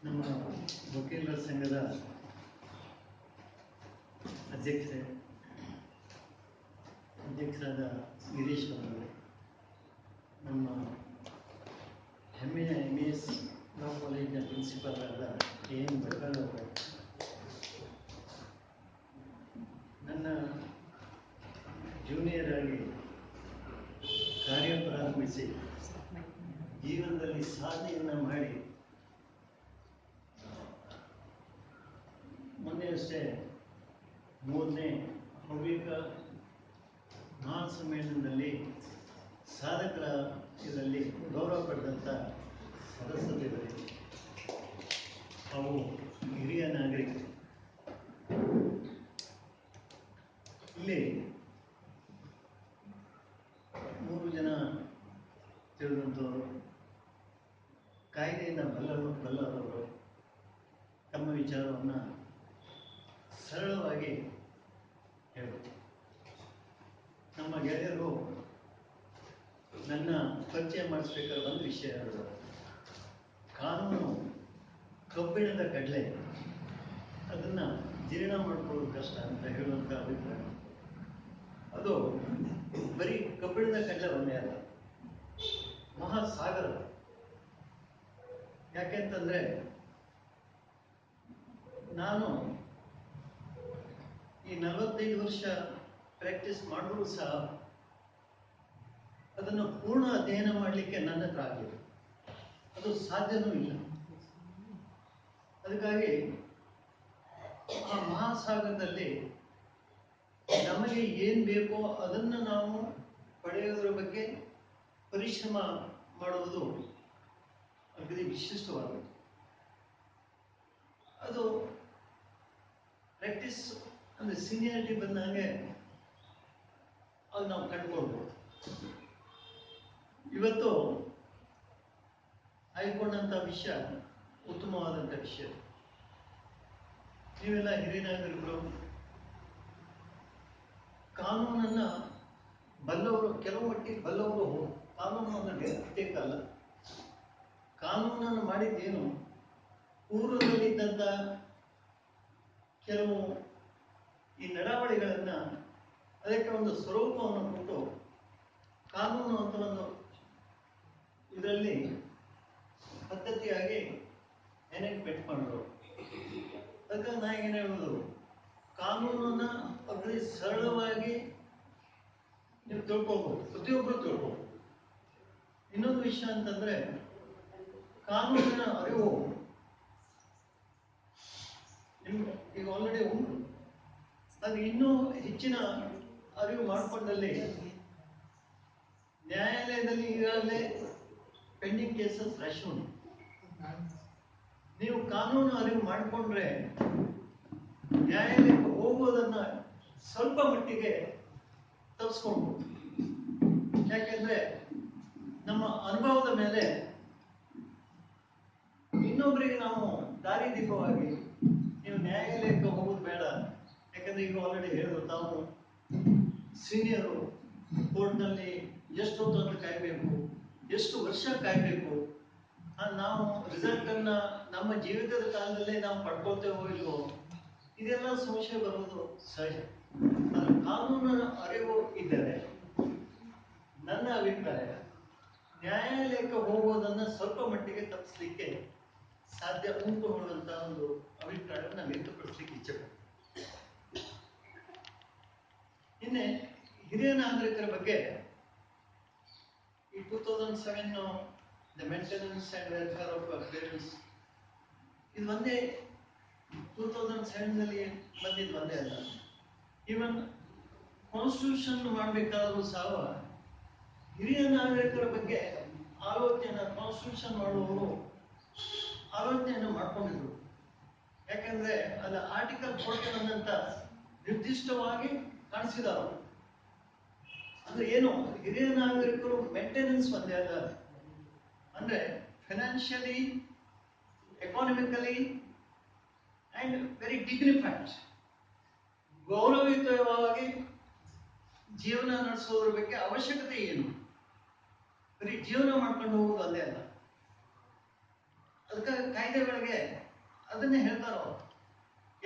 ನಮ್ಮ ವಕೀಲರ ಸಂಘದ ಅಧ್ಯಕ್ಷರಾದ ಗಿರೀಶ್ ಅವರು, ನಮ್ಮ ಹೆಮ್ಮೆಯ MES ಲಾ ಕಾಲೇಜಿನ ಪ್ರಿನ್ಸಿಪಾಲ್ ಆದ KM ಭಟ್ಕಳ ಅವರು, ನನ್ನ ಜೂನಿಯರ್ ಆಗಿ ಕಾರ್ಯ ಪ್ರಾರಂಭಿಸಿ ಜೀವನದಲ್ಲಿ ಸಾಧನೆಯನ್ನು ಮಾಡಿ ಮೊನ್ನೆಯಷ್ಟೇ 3ನೇ ಹವ್ಯಕ ಮಹಾಸಮ್ಮೇಳನದಲ್ಲಿ ಸಾಧಕರ ಇದರಲ್ಲಿ ಗೌರವ ಪಡೆದಂಥ ಸದಸ್ಯರಿದ್ದಾರೆ. ಅವು ಹಿರಿಯ ನಾಗರಿಕರು. ಇಲ್ಲಿ 3 ಜನ ತಿಳಿದಂಥವರು, ಕಾಯ್ದೆಯಿಂದ ಬಲ್ಲದವರು ತಮ್ಮ ವಿಚಾರವನ್ನು ಸರಳವಾಗಿ ಹೇಳುತ್ತೆ. ನಮ್ಮ ಗೆಳೆಯರು ನನ್ನ ಪರಿಚಯ ಮಾಡಿಸ್ಬೇಕಾದ್ರೆ ಒಂದು ವಿಷಯ ಹೇಳಿದ್ರು, ಕಾನೂನು ಕಬ್ಬಿಣದ ಕಡಲೆ, ಅದನ್ನು ಜೀರ್ಣ ಮಾಡ್ಕೊಳ್ಳೋದು ಕಷ್ಟ ಅಂತ ಹೇಳುವಂಥ ಅಭಿಪ್ರಾಯ. ಅದು ಬರೀ ಕಬ್ಬಿಣದ ಕಡಲೆ ಒಂದೇ ಅಲ್ಲ, ಮಹಾಸಾಗರ. ಯಾಕೆಂತಂದರೆ ನಾನು ಈ 45 ವರ್ಷ ಪ್ರಾಕ್ಟೀಸ್ ಮಾಡಿದ್ರು ಸಹ ಅದನ್ನು ಪೂರ್ಣ ಅಧ್ಯಯನ ಮಾಡಲಿಕ್ಕೆ ನನ್ನ ಹತ್ರ ಆಗಲಿಲ್ಲ, ಅದು ಸಾಧ್ಯವೂ ಇಲ್ಲ. ಅದಕ್ಕಾಗಿ ಆ ಮಹಾಸಾಗರದಲ್ಲಿ ನಮಗೆ ಏನು ಬೇಕೋ ಅದನ್ನು ನಾವು ಪಡೆಯೋದ್ರ ಬಗ್ಗೆ ಪರಿಶ್ರಮ ಮಾಡುವುದು ಅಗದಿ ವಿಶಿಷ್ಟವಾದದ್ದು. ಅದು ಪ್ರಾಕ್ಟೀಸ್ ಅಂದರೆ ಸೀನಿಯಾರಿಟಿ ಬಂದಂಗೆ ಅದು ನಾವು ಕಂಡುಕೊಳ್ಬೋದು. ಇವತ್ತು ಆಯ್ಕೊಂಡಂಥ ವಿಷಯ ಉತ್ತಮವಾದಂಥ ವಿಷಯ. ನೀವೆಲ್ಲ ಹಿರಿಯ ನಾಗರಿಕರು, ಕಾನೂನನ್ನು ಬಲ್ಲವರು, ಕೆಲವು ಮಟ್ಟಿಗೆ ಬಲ್ಲವರು ಕಾನೂನು ಅಂದರೆ ಅಲ್ಲ. ಕಾನೂನನ್ನು ಮಾಡಿದ್ದೇನು, ಪೂರ್ವದಲ್ಲಿದ್ದಂಥ ಕೆಲವು ಈ ನಡಾವಳಿಗಳನ್ನು ಅದಕ್ಕೆ ಒಂದು ಸ್ವರೂಪವನ್ನು ಕೊಟ್ಟು ಕಾನೂನು ಅಂತ ಒಂದು ಇದರಲ್ಲಿ ಪದ್ಧತಿಯಾಗಿ ಎನೆಕ್ಟ್ಮೆಂಟ್ ಮಾಡೋರು. ಅದಕ್ಕೆ ನಾ ಏನು ಹೇಳೋದು, ಕಾನೂನನ್ನು ಅಗದಿ ಸರಳವಾಗಿ ನೀವು ತಿಳ್ಕೊಬೋದು, ಪ್ರತಿಯೊಬ್ಬರು ತಿಳ್ಕೊಬೋದು. ಇನ್ನೊಂದು ವಿಷಯ ಅಂತಂದರೆ, ಕಾನೂನಿನ ಅರಿವು ನಿಮ್ಗೆ ಈಗ ಆಲ್ರೆಡಿ ಉಂಟು, ಅದು ಇನ್ನೂ ಹೆಚ್ಚಿನ ಅರಿವು ಮಾಡಿಕೊಂಡಲ್ಲಿ ನ್ಯಾಯಾಲಯದಲ್ಲಿ ಈಗಾಗಲೇ ಪೆಂಡಿಂಗ್ ಕೇಸಸ್ ರಶ್ ಉಂಟು. ನೀವು ಕಾನೂನು ಅರಿವು ಮಾಡಿಕೊಂಡ್ರೆ ನ್ಯಾಯಾಲಯಕ್ಕೆ ಹೋಗುವುದನ್ನು ಸ್ವಲ್ಪ ಮಟ್ಟಿಗೆ ತಪ್ಪಿಸ್ಕೊಳ್ಬೋದು. ಯಾಕೆಂದರೆ ನಮ್ಮ ಅನುಭವದ ಮೇಲೆ ಇನ್ನೊಬ್ಬರಿಗೆ ನಾವು ದಾರಿದೀಪವಾಗಿ ನೀವು ನ್ಯಾಯಾಲಯಕ್ಕೆ ಹೋಗೋದು ಬೇಡ. ಯಾಕಂದರೆ ಈಗ ಆಲ್ರೆಡಿ ಹೇಳಿದ್ರು, ತಾವು ಸೀನಿಯರು, ಕೋರ್ಟ್ನಲ್ಲಿ ಎಷ್ಟು ಹೊತ್ತು ಅಂತ ಕಾಯಬೇಕು, ಎಷ್ಟು ವರ್ಷ ಕಾಯಬೇಕು, ನಾವು ರಿಸಲ್ಟನ್ನು ನಮ್ಮ ಜೀವಿತದ ಕಾಲದಲ್ಲೇ ನಾವು ಪಡ್ಕೊಳ್ತೇವೋ ಇಲ್ವೋ, ಇದೆಲ್ಲ ಸಂಶಯ ಬರೋದು ಸಹಜ. ಆದರೆ ಕಾನೂನಿನ ಅರಿವು ಇದ್ದರೆ ನನ್ನ ಅಭಿಪ್ರಾಯ ನ್ಯಾಯಾಲಯಕ್ಕೆ ಹೋಗೋದನ್ನು ಸ್ವಲ್ಪ ಮಟ್ಟಿಗೆ ತಪ್ಪಿಸ್ಲಿಕ್ಕೆ ಸಾಧ್ಯ ಉಂಟು ಅನ್ನುವಂಥ ಒಂದು ಅಭಿಪ್ರಾಯವನ್ನು ನಾನು ವ್ಯಕ್ತಪಡಿಸ್ಲಿಕ್ಕೆ ಇಚ್ಛೆಪಡ್ತೀನಿ. ಇನ್ನೇ ಹಿರಿಯ ನಾಗರಿಕರ ಬಗ್ಗೆ ಈ 2007 the maintenance and welfare of parents, ಇದು ಒಂದೇ 2007ನಲ್ಲಿ ಬಂದಿದ್ದು ಒಂದೇ ಅಲ್ಲ. ಈವನ್ ಕಾನ್ಸ್ಟಿಟ್ಯೂಷನ್ ಮಾಡಬೇಕಾದ್ರೂ ಸಹ ಹಿರಿಯ ನಾಗರಿಕರ ಬಗ್ಗೆ ಆಲೋಚನೆ, ಕಾನ್ಸ್ಟಿಟ್ಯೂಷನ್ ಮಾಡುವವರು ಆಲೋಚನೆಯನ್ನು ಮಾಡ್ಕೊಂಡಿದ್ರು. ಯಾಕಂದರೆ ಅದು ಆರ್ಟಿಕಲ್ 14 ಅಂತ ನಿರ್ದಿಷ್ಟವಾಗಿ ಕಾಣಿಸಿದವರು. ಅಂದರೆ ಏನು, ಹಿರಿಯ ನಾಗರಿಕರು ಮೇಂಟೆನೆನ್ಸ್ ಒಂದೇ ಅಲ್ಲ, ಅಂದರೆ financially, economically and very dignified, ಗೌರವಯುತವಾಗಿ ಜೀವನ ನಡೆಸೋದ್ರ ಬಗ್ಗೆ ಅವಶ್ಯಕತೆ ಏನು, ಬರೀ ಜೀವನ ಮಾಡ್ಕೊಂಡು ಹೋಗೋದು ಅಲ್ಲೇ ಅಲ್ಲ. ಅದಕ್ಕೆ ಕಾಯ್ದೆಗಳಿಗೆ ಅದನ್ನೇ ಹೇಳ್ತಾರೋ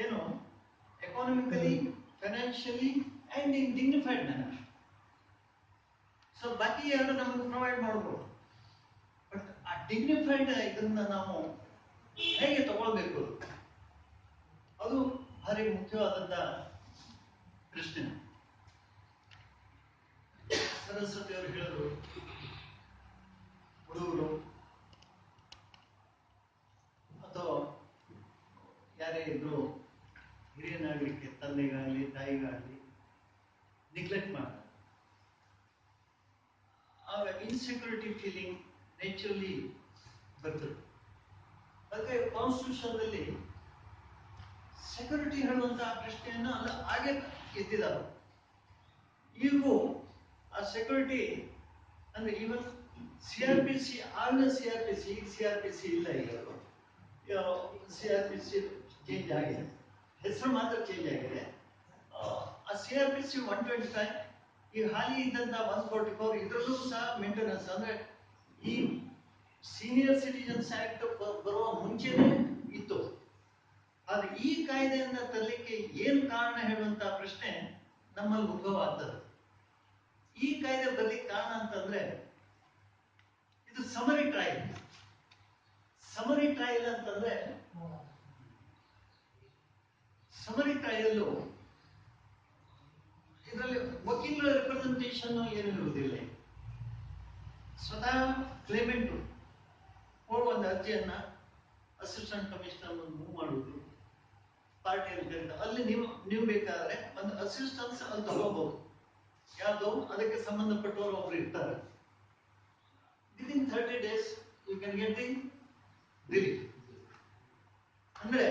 ಏನು, economically, financially and in dignified manner. So ಬಾಕಿ ಎರಡು ನಮಗೆ ಪ್ರೊವೈಡ್ ಮಾಡ್ಬೋದು. ಬಟ್ ಆ ಡಿಗ್ನಿಫೈಡ್ ಇದನ್ನ ನಾವು ಹೇಗೆ ತಗೊಳ್ಬೇಕು, ಅದು ಭಾರಿ ಮುಖ್ಯವಾದಂಥ ಪ್ರಶ್ನೆ. ಸರಸ್ವತಿ ಅವರು ಹೇಳಿದ್ರು, ಹುಡುಗರು ಅಥವಾ ಯಾರೇ ಇದ್ರು ಹಿರಿಯ ನಾಗರಿಕೆ, ತಂದೆಗಾಗಲಿ ತಾಯಿಗಾಗಲಿ ನೆಗ್ಲೆಕ್ಟ್ ಮಾಡ್ತಾರೆ. ಆಗ ಇನ್ಸೆಕ್ಯೂರಿಟಿ ಫೀಲಿಂಗ್ ನೇಚರ್ಲಿ ಬರ್ತದೆ. ಅದಕ್ಕೆ ಕಾನ್ಸ್ಟಿಟ್ಯೂಷನ್ದಲ್ಲಿ ಸೆಕ್ಯೂರಿಟಿ ಹೇಳುವಂತಹ ಪ್ರಶ್ನೆಯನ್ನು ಅಲ್ಲ ಹಾಗೆ ಎತ್ತಿದ್ದಾರೆ. ಈಗೂ ಆ ಸೆಕ್ಯೂರಿಟಿ ಅಂದ್ರೆ ಈವನ್ CRPC, ಆಗಿನ CRPC, ಈಗ CRPC ಇಲ್ಲ. ಈಗ CRPC ಚೇಂಜ್ ಆಗಿದೆ, ಹೆಸರು ಮಾತ್ರ ಚೇಂಜ್ ಆಗಿದೆ. ಆ CRPC 125 ಈಗ ಹಾಲಿ ಇದ್ದಂತ 144 ಇದರಲ್ಲೂ ಸಹ ಮೇಂಟೆನೆನ್ಸ್ ಅಂದ್ರೆ ಈ ಸೀನಿಯರ್ ಸಿಟಿಜನ್ಸ್ ಆಕ್ಟ್ ಬರುವ ಮುಂಚೆನೆ ಇತ್ತು. ಆದ್ರೆ ಈ ಕಾಯ್ದೆಯನ್ನ ತರಲಿಕ್ಕೆ ಏನು ಕಾರಣ ಹೇಳುವಂತ ಪ್ರಶ್ನೆ ನಮ್ಮಲ್ಲಿ ಉದ್ಭವ ಆಗ್ತದೆ. ಈ ಕಾಯ್ದೆ ಬರ್ಲಿಕ್ಕೆ ಕಾರಣ ಅಂತಂದ್ರೆ ಇದು ಸಮರಿ ಟ್ರಯಲ್. ಸಮರಿ ಟ್ರಯಲ್ ಅಂತಂದ್ರೆ ಸಮರಿ ಟ್ರಯಲ್ ಇದರಲ್ಲಿ ವಕೀಲರ ರಿಪ್ರೆಸೆಂಟೇಷನ್ ಏನು ಇರುವುದಿಲ್ಲ. ಸ್ವತಃ ಕ್ಲೇಮೆಂಟ್ ಒಂದು ಅರ್ಜಿಯನ್ನ ಅಸಿಸ್ಟೆಂಟ್ ಕಮಿಷನರ್ ಮೂವ್ ಮಾಡುವುದು, ಪಾರ್ಟಿಯನ್ನು ಕರೀತ ಅಲ್ಲಿ ನೀವು ಬೇಕಾದ್ರೆ ಒಂದು ಅಸಿಸ್ಟೆನ್ಸ್ ಅಲ್ಲಿ ತಗೋಬಹುದು. ಯಾವುದು ಅದಕ್ಕೆ ಸಂಬಂಧಪಟ್ಟವರು ಒಬ್ರು ಇರ್ತಾರೆ. Within 30 days you can get the relief. ಅಂದ್ರೆ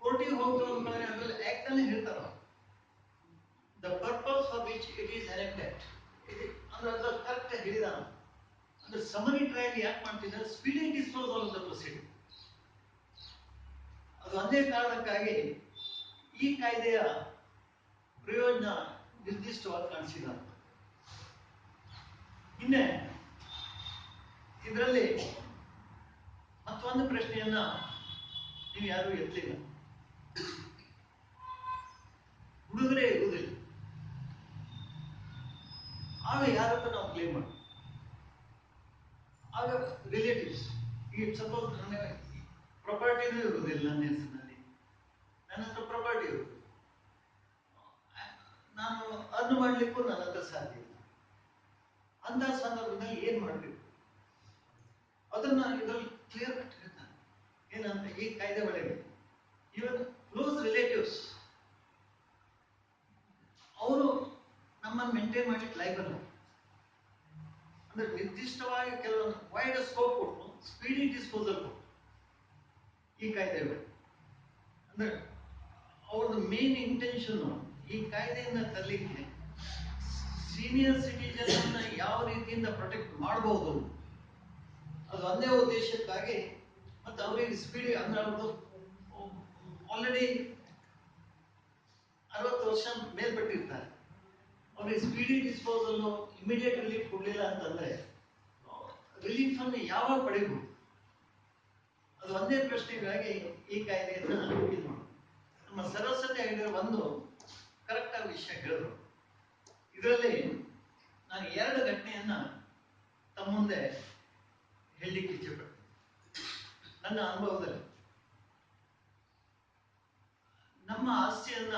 ಕೋರ್ಟಿಗೆ ಹೋಗ್ತಾರೆ ಅದರಲ್ಲಿ ಆಕ್ಟ್ ಅಲ್ಲಿ ಹೇಳ್ತಾರ the purpose for which it is enacted ಅಂದ್ರೆ ಅದ್ರ ಕರೆಕ್ಟ್ ಹೇಳಿದಾನ. ಅಂದ್ರೆ ಸಮರಿ ಟ್ರಯಲ್ ಯಾಕೆ ಮಾಡ್ತಿದ್ದಾರೆ, speedy disposal of the proceeding. ಅದು ಒಂದೇ ಕಾರಣಕ್ಕಾಗಿ ಈ ಕಾಯ್ದೆಯ ಪ್ರಯೋಜನ ನಿರ್ದಿಷ್ಟವಾಗಿ ಕಾಣಿಸಿದ್ದಾರೆ. ಇನ್ನೇ ಇದರಲ್ಲಿ ಮತ್ತೊಂದು ಪ್ರಶ್ನೆಯನ್ನ ನೀವು ಯಾರು ಎತ್ತಲಿಲ್ಲ. ಹುಡುಗರೇ ಇರುವುದಿಲ್ಲ, ಆಗ ಯಾರತ್ರ ನಾವು ಕ್ಲೇಮ್ ಮಾಡಿ, ಆಗ ರಿಲೇಟಿವ್ಸ್. ಈಗ ಸಪೋಸ್ ನನಗೆ ಪ್ರಾಪರ್ಟಿನೂ ಇರುವುದಿಲ್ಲ ನನ್ನ ಹೆಸರಿನಲ್ಲಿ, ನನ್ನ ಹತ್ರ ಪ್ರಾಪರ್ಟಿ ಇರುವುದು, ನಾನು ಅರ್ನ್ ಮಾಡ್ಲಿಕ್ಕೂ ನನ್ನ ಹತ್ರ ಸಾಧ್ಯ ಇಲ್ಲ. ಅಂತ ಸಂದರ್ಭದಲ್ಲಿ ಏನ್ ಮಾಡಬೇಕು ಅದನ್ನ ಇದರಲ್ಲಿ ಕ್ಲಿಯರ್ ಕಟ್ ಹೇಳ್ತಾನೆ. ಏನಂತ ಈ ಕಾಯ್ದೆ ಒಳಗೆ ಇವನ್ ಕ್ಲೋಸ್ ರಿಲೇಟಿವ್ಸ್ ಅವರು ನಮ್ಮನ್ನು ಮೇಂಟೈನ್ ಮಾಡ್ಲಿಕ್ಕೆ ಲೈಬಲ್ ಅಂದ್ರೆ ನಿರ್ದಿಷ್ಟವಾಗಿ ಕೆಲವೊಂದು ವೈಡ್ ಸ್ಕೋಪ್ ಕೊಟ್ಟು ಸ್ಪೀಡಿ ಡಿಸ್ಪೋಸಲ್ ಕೊಟ್ಟು ಈ ಕಾಯ್ದೆ ಅಂದ್ರೆ ಅವ್ರದ್ದು ಮೇನ್ ಇಂಟೆನ್ಷನ್ ಈ ಕಾಯ್ದೆಯನ್ನ ತರಲಿಕ್ಕೆ ಸೀನಿಯರ್ ಸಿಟಿಜನ್ ಅನ್ನ ಯಾವ ರೀತಿಯಿಂದ ಪ್ರೊಟೆಕ್ಟ್ ಮಾಡಬಹುದು ಅದು ಒಂದೇ ಉದ್ದೇಶಕ್ಕಾಗಿ. ಮತ್ತೆ ಅವರಿಗೆ ಸ್ಪೀಡಿ ಅಂದ್ರೆ ಅವ್ರದ್ದು ಆಲ್ರೆಡಿ 60 ವರ್ಷ ಮೇಲ್ಪಟ್ಟಿರ್ತಾರೆ, ಅವ್ರಿಗೆ ಸ್ಪೀಡಿ ಡಿಸ್ಪೋಸಲ್ ಇಮಿಡಿಯೇಟ್ ರಿಲೀಫ್ ಕೊಡ್ಲಿಲ್ಲ ಅಂತಂದ್ರೆ ರಿಲೀಫ್ ಅನ್ನು ಯಾವಾಗ ಪಡೆಯಬಹುದು, ಅದು ಒಂದೇ ಪ್ರಶ್ನೆಗಾಗಿ ಈ ಕಾಯ್ದೆಯನ್ನ ಇದು ಮಾಡಿ. ನಮ್ಮ ಸರಸ್ವತಿ ಆಗಿರೋ ಒಂದು ಕರೆಕ್ಟ್ ಆಗಿ ವಿಷಯ ಹೇಳಿದ್ರು. ಇದರಲ್ಲಿ ನಾನು 2 ಘಟನೆಯನ್ನ ತಮ್ಮ ಮುಂದೆ ಹೇಳಲಿಕ್ಕೆ ಇಚ್ಛೆಪಡ್ತೀನಿ. ನನ್ನ ಅನುಭವದಲ್ಲಿ ನಮ್ಮ ಆಸ್ತಿಯನ್ನ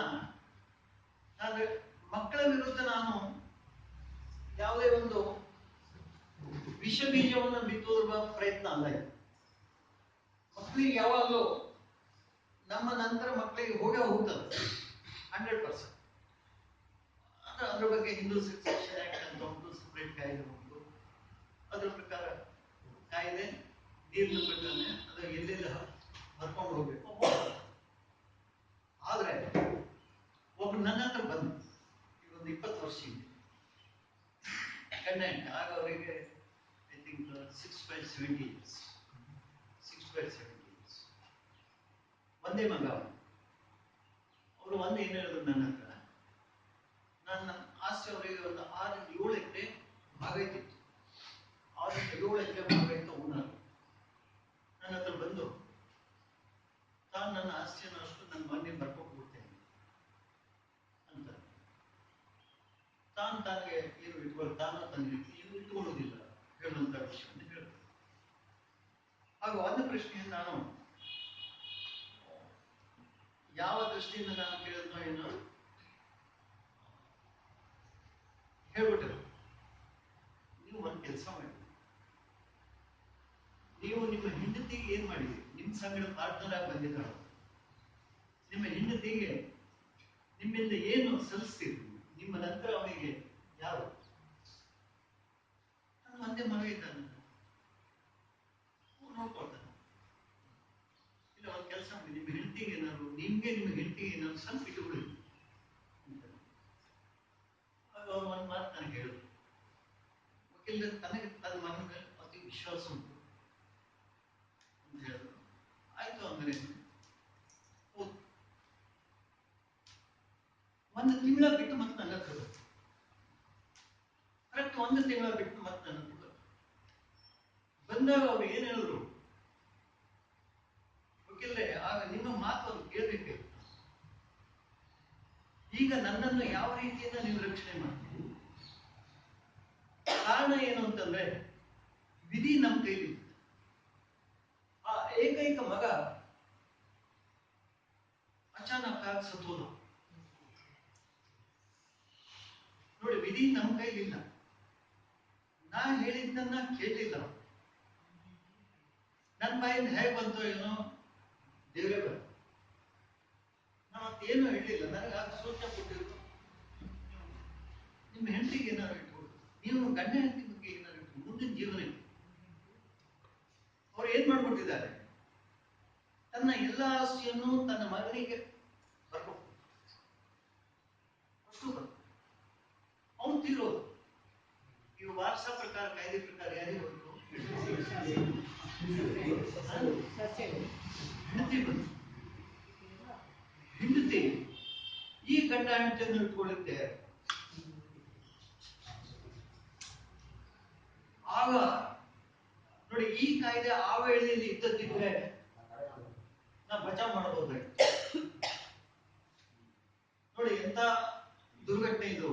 ನಾನು ಮಕ್ಕಳ ವಿರುದ್ಧ ನಾನು ಯಾವುದೇ ಒಂದು ವಿಷ ಬೀಜವನ್ನು ಬಿತ್ತುವ ಪ್ರಯತ್ನ ಅಲ್ಲ ಇದು. ಮಕ್ಕಳಿಗೆ ಯಾವಾಗಲೂ ನಮ್ಮ ನಂತರ ಮಕ್ಕಳಿಗೆ ಹೋಗ್ತದೆ 100%. ಅದ್ರ ಬಗ್ಗೆ ಹಿಂದೂ ಸಕ್ಸೆಷನ್ ಆಕ್ಟ್ ಅಂತ ಉಂಟು, ಸಪರೇಟ್ ಕಾಯ್ದೆ ಉಂಟು. ಅದ್ರ ಪ್ರಕಾರ ಕಾಯ್ದೆ ನೀರಿನ ಪ್ರಕಾರ ಅದು ಎಲ್ಲೆಲ್ಲ ಬರ್ಕೊಂಡು ಹೋಗ್ಬೇಕು. ಆದ್ರೆ ಒಬ್ರು ನನ್ನ ಹತ್ರ ಬಂದು ಈಗ ಒಂದು 20 ವರ್ಷ ಇದೆ ಕಂಡೈಂಟ್, ಆಗ ಅವರಿಗೆ ಐ ಥಿಂಕ್ 6/70 years. ಒಂದೇ ಮಗ ಅವರು ಒಂದು ಏನು ಹೇಳಿದ್ರು ನನ್ನ ಹತ್ರ, ನನ್ನ ಆಸ್ತಿ ಅವರಿಗೆ ಒಂದು 6-7 ಎಕರೆ ಭಾಗ ಇತ್ತು. 6-7 ಎಕರೆ ಭಾಗ ಇತ್ತು ಓನರ್. ನನ್ನ ಆಸ್ತಿಯನ್ನು ಅಷ್ಟು ನನ್ನ ಮಗನಿಗೆ ಬರ್ಕೊಟ್ಬಿಡ್ತೇನೆ ಅಂತ ತಾನಿಗೆ ಏನು ಇಟ್ಕೊಳ್ಳಿ ತನಗೆ ಏನು ಇಟ್ಕೊಳ್ಳೋದಿಲ್ಲ ಹೇಳುವಂತ ವಿಷಯವನ್ನು ಹೇಳ್ತಾರೆ. ಆಗ ಒಂದು ಪ್ರಶ್ನೆಯನ್ನು ನಾನು ಯಾವ ದೃಷ್ಟಿಯಿಂದ ನಾನು ಕೇಳಿದ್ನೋ ಏನೋ ಹೇಳ್ಬಿಟ್ಟರು. ನೀವು ಒಂದು ಕೆಲಸ ಮಾಡಿ, ನೀವು ನಿಮ್ಮ ಹೆಂಡತಿಗೆ ಏನ್ ಮಾಡಿದ್ರಿ? ನಿಮ್ಮ ಸಂಗಡ ಪಾರ್ಟ್ನರ್ ಆಗಿ ಬಂದಿದ್ದಾಳೆ. ನಿಮ್ಮ ಹೆಂಡತಿಗೆ ನಿಮ್ಮಿಂದ ಏನು ಸಲ್ಲಿಸ್ತೀರಿ? ನಿಮ್ಮ ನಂತರ ಅವನಿಗೆ ಯಾರು? ನನ್ನ ಒಂದೇ ಮಗ ಇದ್ದಾನೆ, ನೋಡ್ಕೊಳ್ತಾನೆ. ಇಲ್ಲ ಒಂದು ಕೆಲಸ ಮಾಡಿ, ನಿಮ್ಮ ಹೆಂಡತಿಗೆ ಏನಾದ್ರು ನಿಮ್ಮ ಹೆಂಡತಿಗೆ ಏನಾದ್ರು ಸ್ವಲ್ಪ ಇಟ್ಟುಬಿಡಿ. ಆಗ ಅವ್ರು ಒಂದು ಮಾತು ನನಗೆ ಹೇಳಿದ್ರು. ವಕೀಲ ತನಗೆ ತನ್ನ ಮಗನ ಮೇಲೆ ಅತಿ ವಿಶ್ವಾಸ ಉಂಟು ಅಂತ ಹೇಳಿದ್ರು. ಆಯ್ತು ಅಂದ್ರೆ ಒಂದು ತಿಂಗಳ ಬಿಟ್ಟು ಮತ್ತೆ ನನ್ನ ಹತ್ರ ಕರೆಕ್ಟ್ ಒಂದು ತಿಂಗಳ ಬಿಟ್ಟು ಮತ್ತೆ ನನ್ನ ಹತ್ರ ಬಂದಾಗ ಅವ್ರು ಏನ್ ಹೇಳಿದ್ರು, ವಕೀಲರೇ ಆಗ ನಿಮ್ಮ ಮಾತು ಅವ್ರು ಕೇಳಬೇಕು. ಈಗ ನನ್ನನ್ನು ಯಾವ ರೀತಿಯಿಂದ ನೀವು ರಕ್ಷಣೆ ಮಾಡ್ತೀರಿ? ಕಾರಣ ಏನು ಅಂತಂದ್ರೆ ವಿಧಿ ನಮ್ಮ ಕೈಲಿ. ಆ ಏಕೈಕ ಮಗ ಅಚಾನಕ್ ಆಗಿ ಸತ್ತೋದ. ನೋಡಿ, ವಿಧಿ ನಮ್ಮ ಕೈಲಿಲ್ಲ. ನಾ ಹೇಳಿದ್ದನ್ನ ಕೇಳಲಿಲ್ಲ. ನನ್ನ ಬಾಯಿಂದ ಹೇಗೆ ಬಂತೋ ಏನೋ ದೇವರೇ ಬಂತು. ನಾನು ಮತ್ತೇನು ಹೇಳಿಲ್ಲ. ನನಗೆ ಆಗ ಸೂಚನೆ ಕೊಟ್ಟಿದ್ರು, ನಿಮ್ಮ ಹೆಂಡತಿಗೆ ಏನಾದ್ರು ಇಟ್ಕೊಡು, ನೀವು ಗಂಡ ಹೆಂಡತಿ ಬಗ್ಗೆ ಏನಾದ್ರು ಇಟ್ಕೊಂಡು ಮುಂದಿನ ಜೀವನ ಇದೆ. ಅವ್ರು ಏನ್ ಮಾಡ್ಬಿಟ್ಟಿದ್ದಾರೆ, ತನ್ನ ಎಲ್ಲ ಆಸ್ತಿಯನ್ನು ತನ್ನ ಮಗನಿಗೆ ಬರ್ಬೇಕು ಅಷ್ಟು ಬಂತು. ಅವನು ತೀರೋದು. ಈಗ ವಾರಸ ಪ್ರಕಾರ, ಕಾಯ್ದೆ ಪ್ರಕಾರ ಯಾರಿಗೆ ಬಂತು? ಹೆಂಡತಿ ಬಂತು. ಹೆಂಡತಿ ಈ ಗಂಡ ಹೆಂಡತಿಯನ್ನು ಇಟ್ಕೊಳ್ಳುತ್ತೆ. ಆಗ ನೋಡಿ, ಈ ಕಾಯ್ದೆ ಆ ವೇಳೆಯಲ್ಲಿ ಇದ್ದದ್ದಿದ್ರೆ ನಾ ಬಚಾವ್ ಮಾಡಬಹುದಾಗಿತ್ತು. ನೋಡಿ ಎಂತ ದುರ್ಘಟನೆ ಇದು.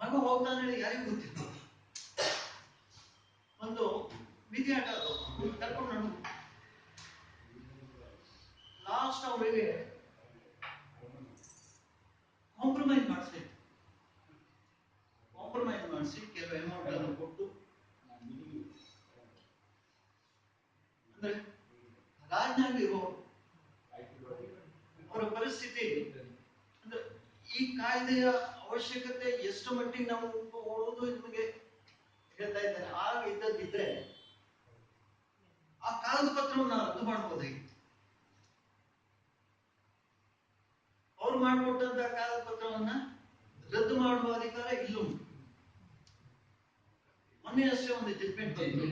ಮಗ ಹೋಗ್ತಾನೆ ಯಾರಿಗೂ ಗೊತ್ತಿತ್ತು. ಒಂದು ವಿಧಿ ಆಟ ಕರ್ಕೊಂಡು ನಡು. ಲಾಸ್ಟ್ ಅವರಿಗೆ ಕಾಂಪ್ರಮೈಸ್ ಮಾಡಿಸ್ಬೇಕು. ಕಾಂಪ್ರಮೈಸ್ ಮಾಡಿಸಿ ಕೆಲವು ಅಮೌಂಟ್ ಅನ್ನು ಕೊಟ್ಟು, ಅಂದ್ರೆ ರಾಜನಾಗಿ ಅವರ ಪರಿಸ್ಥಿತಿ ಅಂದ್ರೆ ಈ ಕಾಯ್ದೆಯ ಅವಶ್ಯಕತೆ ಎಷ್ಟು ಮಟ್ಟಿಗೆ ನಾವು ಓಡೋದು ನಿಮಗೆ ಹೇಳ್ತಾ ಇದ್ದೇನೆ. ಆಗ ಇದ್ದದ್ದಿದ್ರೆ ಆ ಕಾಗದ ಪತ್ರವನ್ನು ನಾವು ರದ್ದು ಮಾಡಬಹುದಾಗಿತ್ತು. ಅವ್ರು ಮಾಡಿಕೊಟ್ಟಂತ ಕಾಗದ ಪತ್ರವನ್ನ ರದ್ದು ಮಾಡುವ ಅಧಿಕಾರ ಇಲ್ಲುಂಟು. ಮೊನ್ನೆ ಅಷ್ಟೇ ಒಂದು ಜಡ್ಜ್ಮೆಂಟ್ ಬಂತು.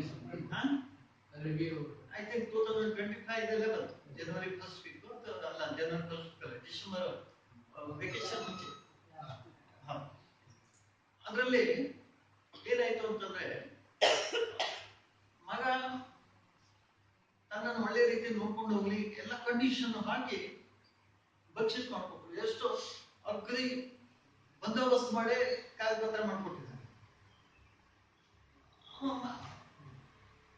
ಐ ಥಿಂಕ್ 2025 ಬಂತು. ಜನವರಿ 1st ವೀಕ್ ಅಲ್ಲ, ಜನವರಿ 1st ಅಲ್ಲ, ಡಿಸೆಂಬರ್ ವೆಕೇಶನ್ ಮುಂಚೆ. ಅದರಲ್ಲಿ ಏನಾಯ್ತು ಅಂತಂದ್ರೆ, ಮಗ ತನ್ನನ್ನು ಒಳ್ಳೆ ರೀತಿ ನೋಡ್ಕೊಂಡು ಹೋಗ್ಲಿ ಎಲ್ಲ ಕಂಡೀಷನ್ ಹಾಕಿ ಬಕ್ಷಿಸ್ ಮಾಡ್ಕೊಟ್ರು. ಎಷ್ಟು ಅಗ್ರಿ ಬಂದೋಬಸ್ತ್ ಮಾಡಿ ಕಾಗದ ಪತ್ರ ಮಾಡ್ಕೊಟ್ಟಿದ್ದಾರೆ.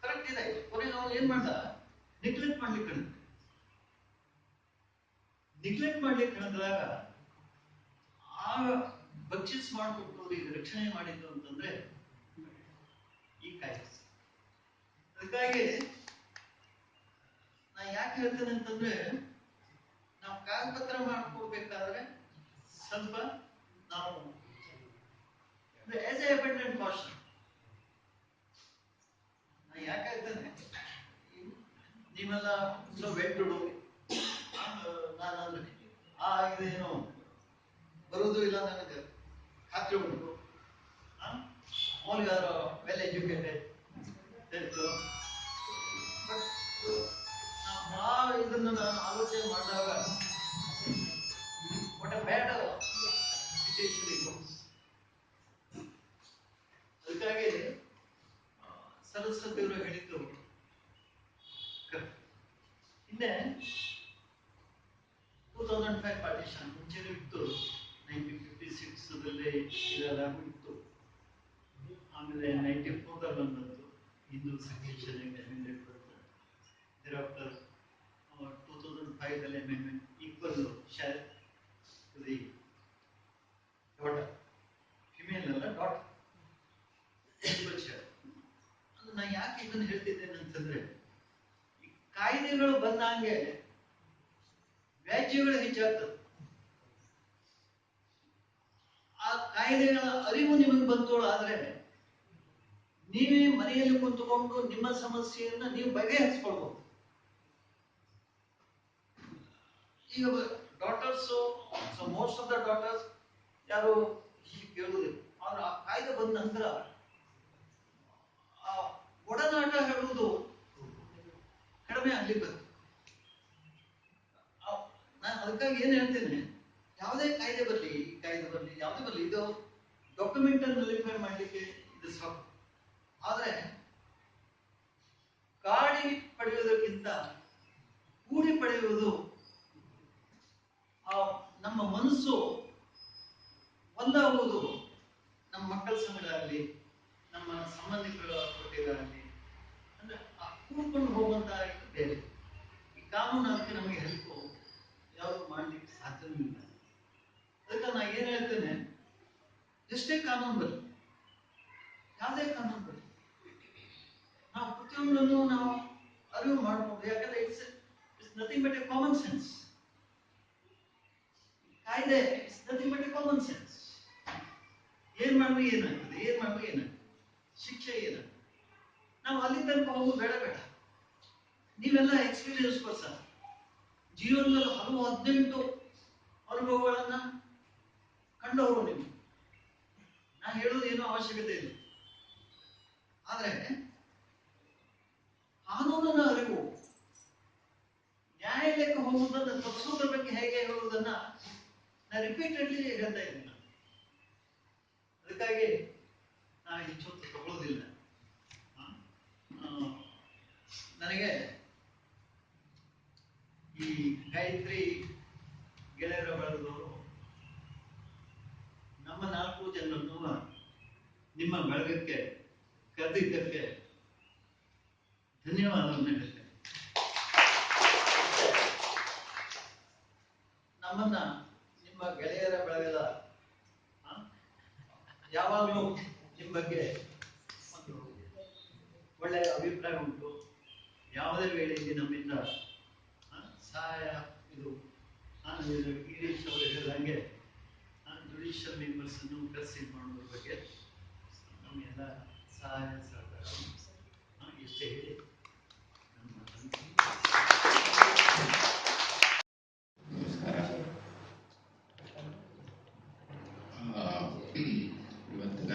ಕರೆಕ್ಟ್ ಇದೆ. ಕೊನೆಗೆ ಅವನು ಏನ್ ಮಾಡ್ದ, ನೆಗ್ಲೆಕ್ಟ್ ಮಾಡ್ಲಿಕ್ಕೆ ಹೇಳಿದಾಗ ಆ ಬಕ್ಷಿಸ್ ಮಾಡಿಕೊಟ್ಟು ಈಗ ರಕ್ಷಣೆ ಮಾಡಿದ್ದು ಅಂತಂದ್ರೆ ಈ ಕಾಯ್ದೆ. ಅದಕ್ಕಾಗಿ ನಾ ಯಾಕೆ ಹೇಳ್ತೇನೆ ಅಂತಂದ್ರೆ, ನಾವು ಕಾಗದಪತ್ರ ಮಾಡ್ಕೊಡ್ಬೇಕಾದ್ರೆ ಸ್ವಲ್ಪ ನಾವು ಆಸ್ ಎ ಅಬೆಂಡೆಂಟ್ ಕಾಷನ್. ನಾ ಯಾಕೆ ಹೇಳ್ತೇನೆ, ನೀವೆಲ್ಲ ಸೊ ವೆಟ್ಟುಡು ನಾನು ಇದೇನು ಬರುವುದು ಇಲ್ಲ, ನನಗೆ ಖಾತ್ರಿ ಉಂಟು. ಅವನಿಗಾರು ವೆಲ್ ಎಜುಕೇಟೆಡ್ ಇತ್ತು. ಬಟ್ ಆ ಇದನ್ನು ನಾನು ಆಲೋಚನೆ ಮಾಡಿದಾಗ ವಾಟ್ ಅ ಬ್ಯಾಡ್ ಸಿಚುಯೇಷನ್ ಇದು. ಅದಕ್ಕಾಗಿ ಸರಸ್ವತಿಯವರು ಹೇಳಿದ್ದು ಹಿಂದೆ ವರ್ಷ ಮುಂಚೆನೂ ಇತ್ತು. 1956 ಇದೆಲ್ಲವೂ ಇತ್ತು. ಆಮೇಲೆ 94 ಬಂದದ್ದು ಹಿಂದೂ ಸೆಕ್ಷನ್ ಅಮೆಂಡ್ಮೆಂಟ್ ಬರುತ್ತೆ. thereafter 2005 amendment equal share to the daughter, female ಅಲ್ಲ ಡಾಟರ್, ಈಕ್ವಲ್ ಶೇರ್. ಅದು ನಾನು ಯಾಕೆ ಇದನ್ನು ಹೇಳ್ತಿದ್ದೇನೆ ಅಂತಂದ್ರೆ, ಈ ಕಾಯ್ದೆಗಳು ಬಂದಂಗೆ ವ್ಯಾಜ್ಯಗಳು ಹೆಚ್ಚಾಗ್ತದೆ. ಆ ಕಾಯ್ದೆಗಳ ಅರಿವು ನಿಮಗೆ ಬಂತೋಳು ಆದ್ರೆ ನೀವೇ ಮನೆಯಲ್ಲಿ ಕುಂತುಕೊಂಡು ನಿಮ್ಮ ಸಮಸ್ಯೆಯನ್ನ ನೀವು ಬಗೆಹರಿಸ್ಕೊಳ್ಬಹುದು. ಈಗ daughters, most of the daughters ಯಾರು ಹೀಗೆ ಕೇಳುವುದಿಲ್ಲ. ಆದ್ರೆ ಆ ಕಾಯ್ದೆ ಬಂದ ನಂತರ ಆ ಒಡನಾಟ ಹೇಳುವುದು ಕಡಿಮೆ ಆಗ್ಲಿಕ್ಕೆ. ನಾನು ಅದಕ್ಕಾಗಿ ಏನ್ ಹೇಳ್ತೇನೆ, ಯಾವುದೇ ಕಾಯ್ದೆ ಬರಲಿ, ಯಾವುದೇ ಬರಲಿ, ಇದು ಡಾಕ್ಯುಮೆಂಟ್ ಅನ್ನು ವೆರಿಫೈ ಮಾಡಲಿಕ್ಕೆ ಇದು ಸಾಕು. ಆದ್ರೆ ಕಾಡಿ ಪಡೆಯುವುದಕ್ಕಿಂತ ಕೂಡಿ ಪಡೆಯುವುದು, ನಮ್ಮ ಮನಸ್ಸು ಒಂದಾಗುವುದು, ನಮ್ಮ ಮಕ್ಕಳ ಸಂಗಡ ಆಗಲಿ, ನಮ್ಮ ಸಂಬಂಧಿಕರ ಒಟ್ಟಿಗಾಗಲಿ, ಅಂದ್ರೆ ಆ ಕೂಡ್ಕೊಂಡು ಹೋಗುವಂತ ಬೇರೆ. ಈ ಕಾನೂನು ಅದಕ್ಕೆ ನಮಗೆ ಹೆಲ್ಪ್ ಯಾವುದು ಮಾಡ್ಲಿಕ್ಕೆ ಸಾಧ್ಯವೂ ಇಲ್ಲ. ಅದಕ್ಕೆ ನಾ ಏನ್ ಹೇಳ್ತೇನೆ, ಎಷ್ಟೇ ಕಾನೂನು ಬರಲಿ, ಯಾವುದೇ ಕಾನೂನು ಬರಲಿ, ನಾವು ಪ್ರತಿಯೊಂದನ್ನು ನಾವು ಅರಿವು ಮಾಡಬಹುದು. ಯಾಕಂದ್ರೆ it's nothing but a common sense. ಕಾಯ್ದೆ it's nothing but a common sense. ಏನ್ ಮಾಡಿದ್ರೆ ಏನಾಗ್ತದೆ, ಶಿಕ್ಷೆ ಏನಾಗ್ತದೆ, ನಾವು ಅಲ್ಲಿ ತನಕ ಹೋಗೋದು ಬೇಡ. ನೀವೆಲ್ಲ ಎಕ್ಸ್ಪೀರಿಯನ್ಸ್ ಪರ್ಸನ್, ಜೀವನದಲ್ಲಿ 18 ಅನುಭವಗಳನ್ನ ಕಂಡವರು ನೀವು. ನಾ ಹೇಳೋದು ಏನೋ ಅವಶ್ಯಕತೆ ಇಲ್ಲ. ಆದ್ರೆ ಕಾನೂನಿನ ಅರಿವು, ನ್ಯಾಯಾಲಯಕ್ಕೆ ಹೋಗುವುದನ್ನ ತಪ್ಪಿಸುವುದರ ಬಗ್ಗೆ ಹೇಗೆ ಹೇಳುವುದನ್ನ ನಾ ರಿಪೀಟೆಡ್ಲಿ ಹೇಳ್ತಾ ಇದ್ದೀನಿ. ಅದಕ್ಕಾಗಿ ನಾನು ಹೆಚ್ಚು ತಗೊಳ್ಳೋದಿಲ್ಲ. ನನಗೆ ಈ ಗಾಯತ್ರಿ ಗೆಳೆಯರ ಬಳಗದವರು ನಮ್ಮ 4 ಜನರನ್ನು ನಿಮ್ಮ ಬಳಗಕ್ಕೆ ಕರೆದಿದ್ದಕ್ಕೆ ಧನ್ಯವಾದವನ್ನು ಹೇಳ್ತೇನೆ. ನಮ್ಮನ್ನ ನಿಮ್ಮ ಗೆಳೆಯರ ಬಳಗದ ಯಾವಾಗಲೂ ನಿಮ್ಮ ಬಗ್ಗೆ ಒಂದು ಒಳ್ಳೆಯ ಅಭಿಪ್ರಾಯ ಉಂಟು. ಯಾವುದೇ ವೇಳೆಯಲ್ಲಿ ನಮ್ಮಿಂದ ಸಹಾಯ ಇದು ಗಿರೀಶ್ ಅವರು ಹೇಳಿದಂಗೆ ಜುಡಿಷಿಯಲ್ ಮೆಂಬರ್ಸ್ ಅನ್ನು ಕರೆಸಿ ಮಾಡೋದ್ರ ಬಗ್ಗೆ ನಮಗೆಲ್ಲ ಸಹಾಯ ಸಹಕಾರ ಎಷ್ಟೇ ಹೇಳಿ ಇವತ್ತಿನ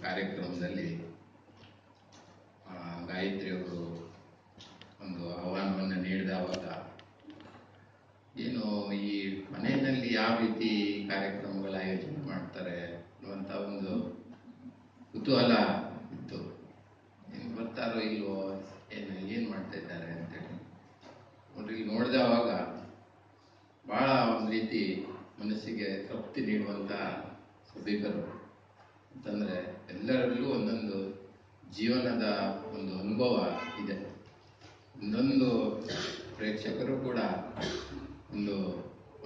ಕಾರ್ಯಕ್ರಮದಲ್ಲಿ ಗಾಯತ್ರಿಯವರು ಒಂದು ಆಹ್ವಾನವನ್ನು ನೀಡಿದವಾಗ ಏನು ಈ ಮನೆಯಲ್ಲಿ ಯಾವ ರೀತಿ ಕಾರ್ಯಕ್ರಮಗಳ ಆಯೋಜನೆ ಮಾಡ್ತಾರೆ ಅನ್ನುವಂಥ ಒಂದು ಕುತೂಹಲ ಇತ್ತು. ಏನು ಬರ್ತಾರೋ ಇಲ್ವೋ, ಏನು ಮಾಡ್ತಾ ಇದ್ದಾರೆ ಅಂತೇಳಿ ನೋಡ್ರಿ. ನೋಡಿದವಾಗ ಭಾಳ ಒಂದು ರೀತಿ ಮನಸ್ಸಿಗೆ ತೃಪ್ತಿ ನೀಡುವಂಥ ಸಭಿಕರು ಅಂತಂದರೆ ಎಲ್ಲರಲ್ಲೂ ಒಂದೊಂದು ಜೀವನದ ಒಂದು ಅನುಭವ ಇದೆ. ಒಂದೊಂದು ಪ್ರೇಕ್ಷಕರು ಕೂಡ ಒಂದು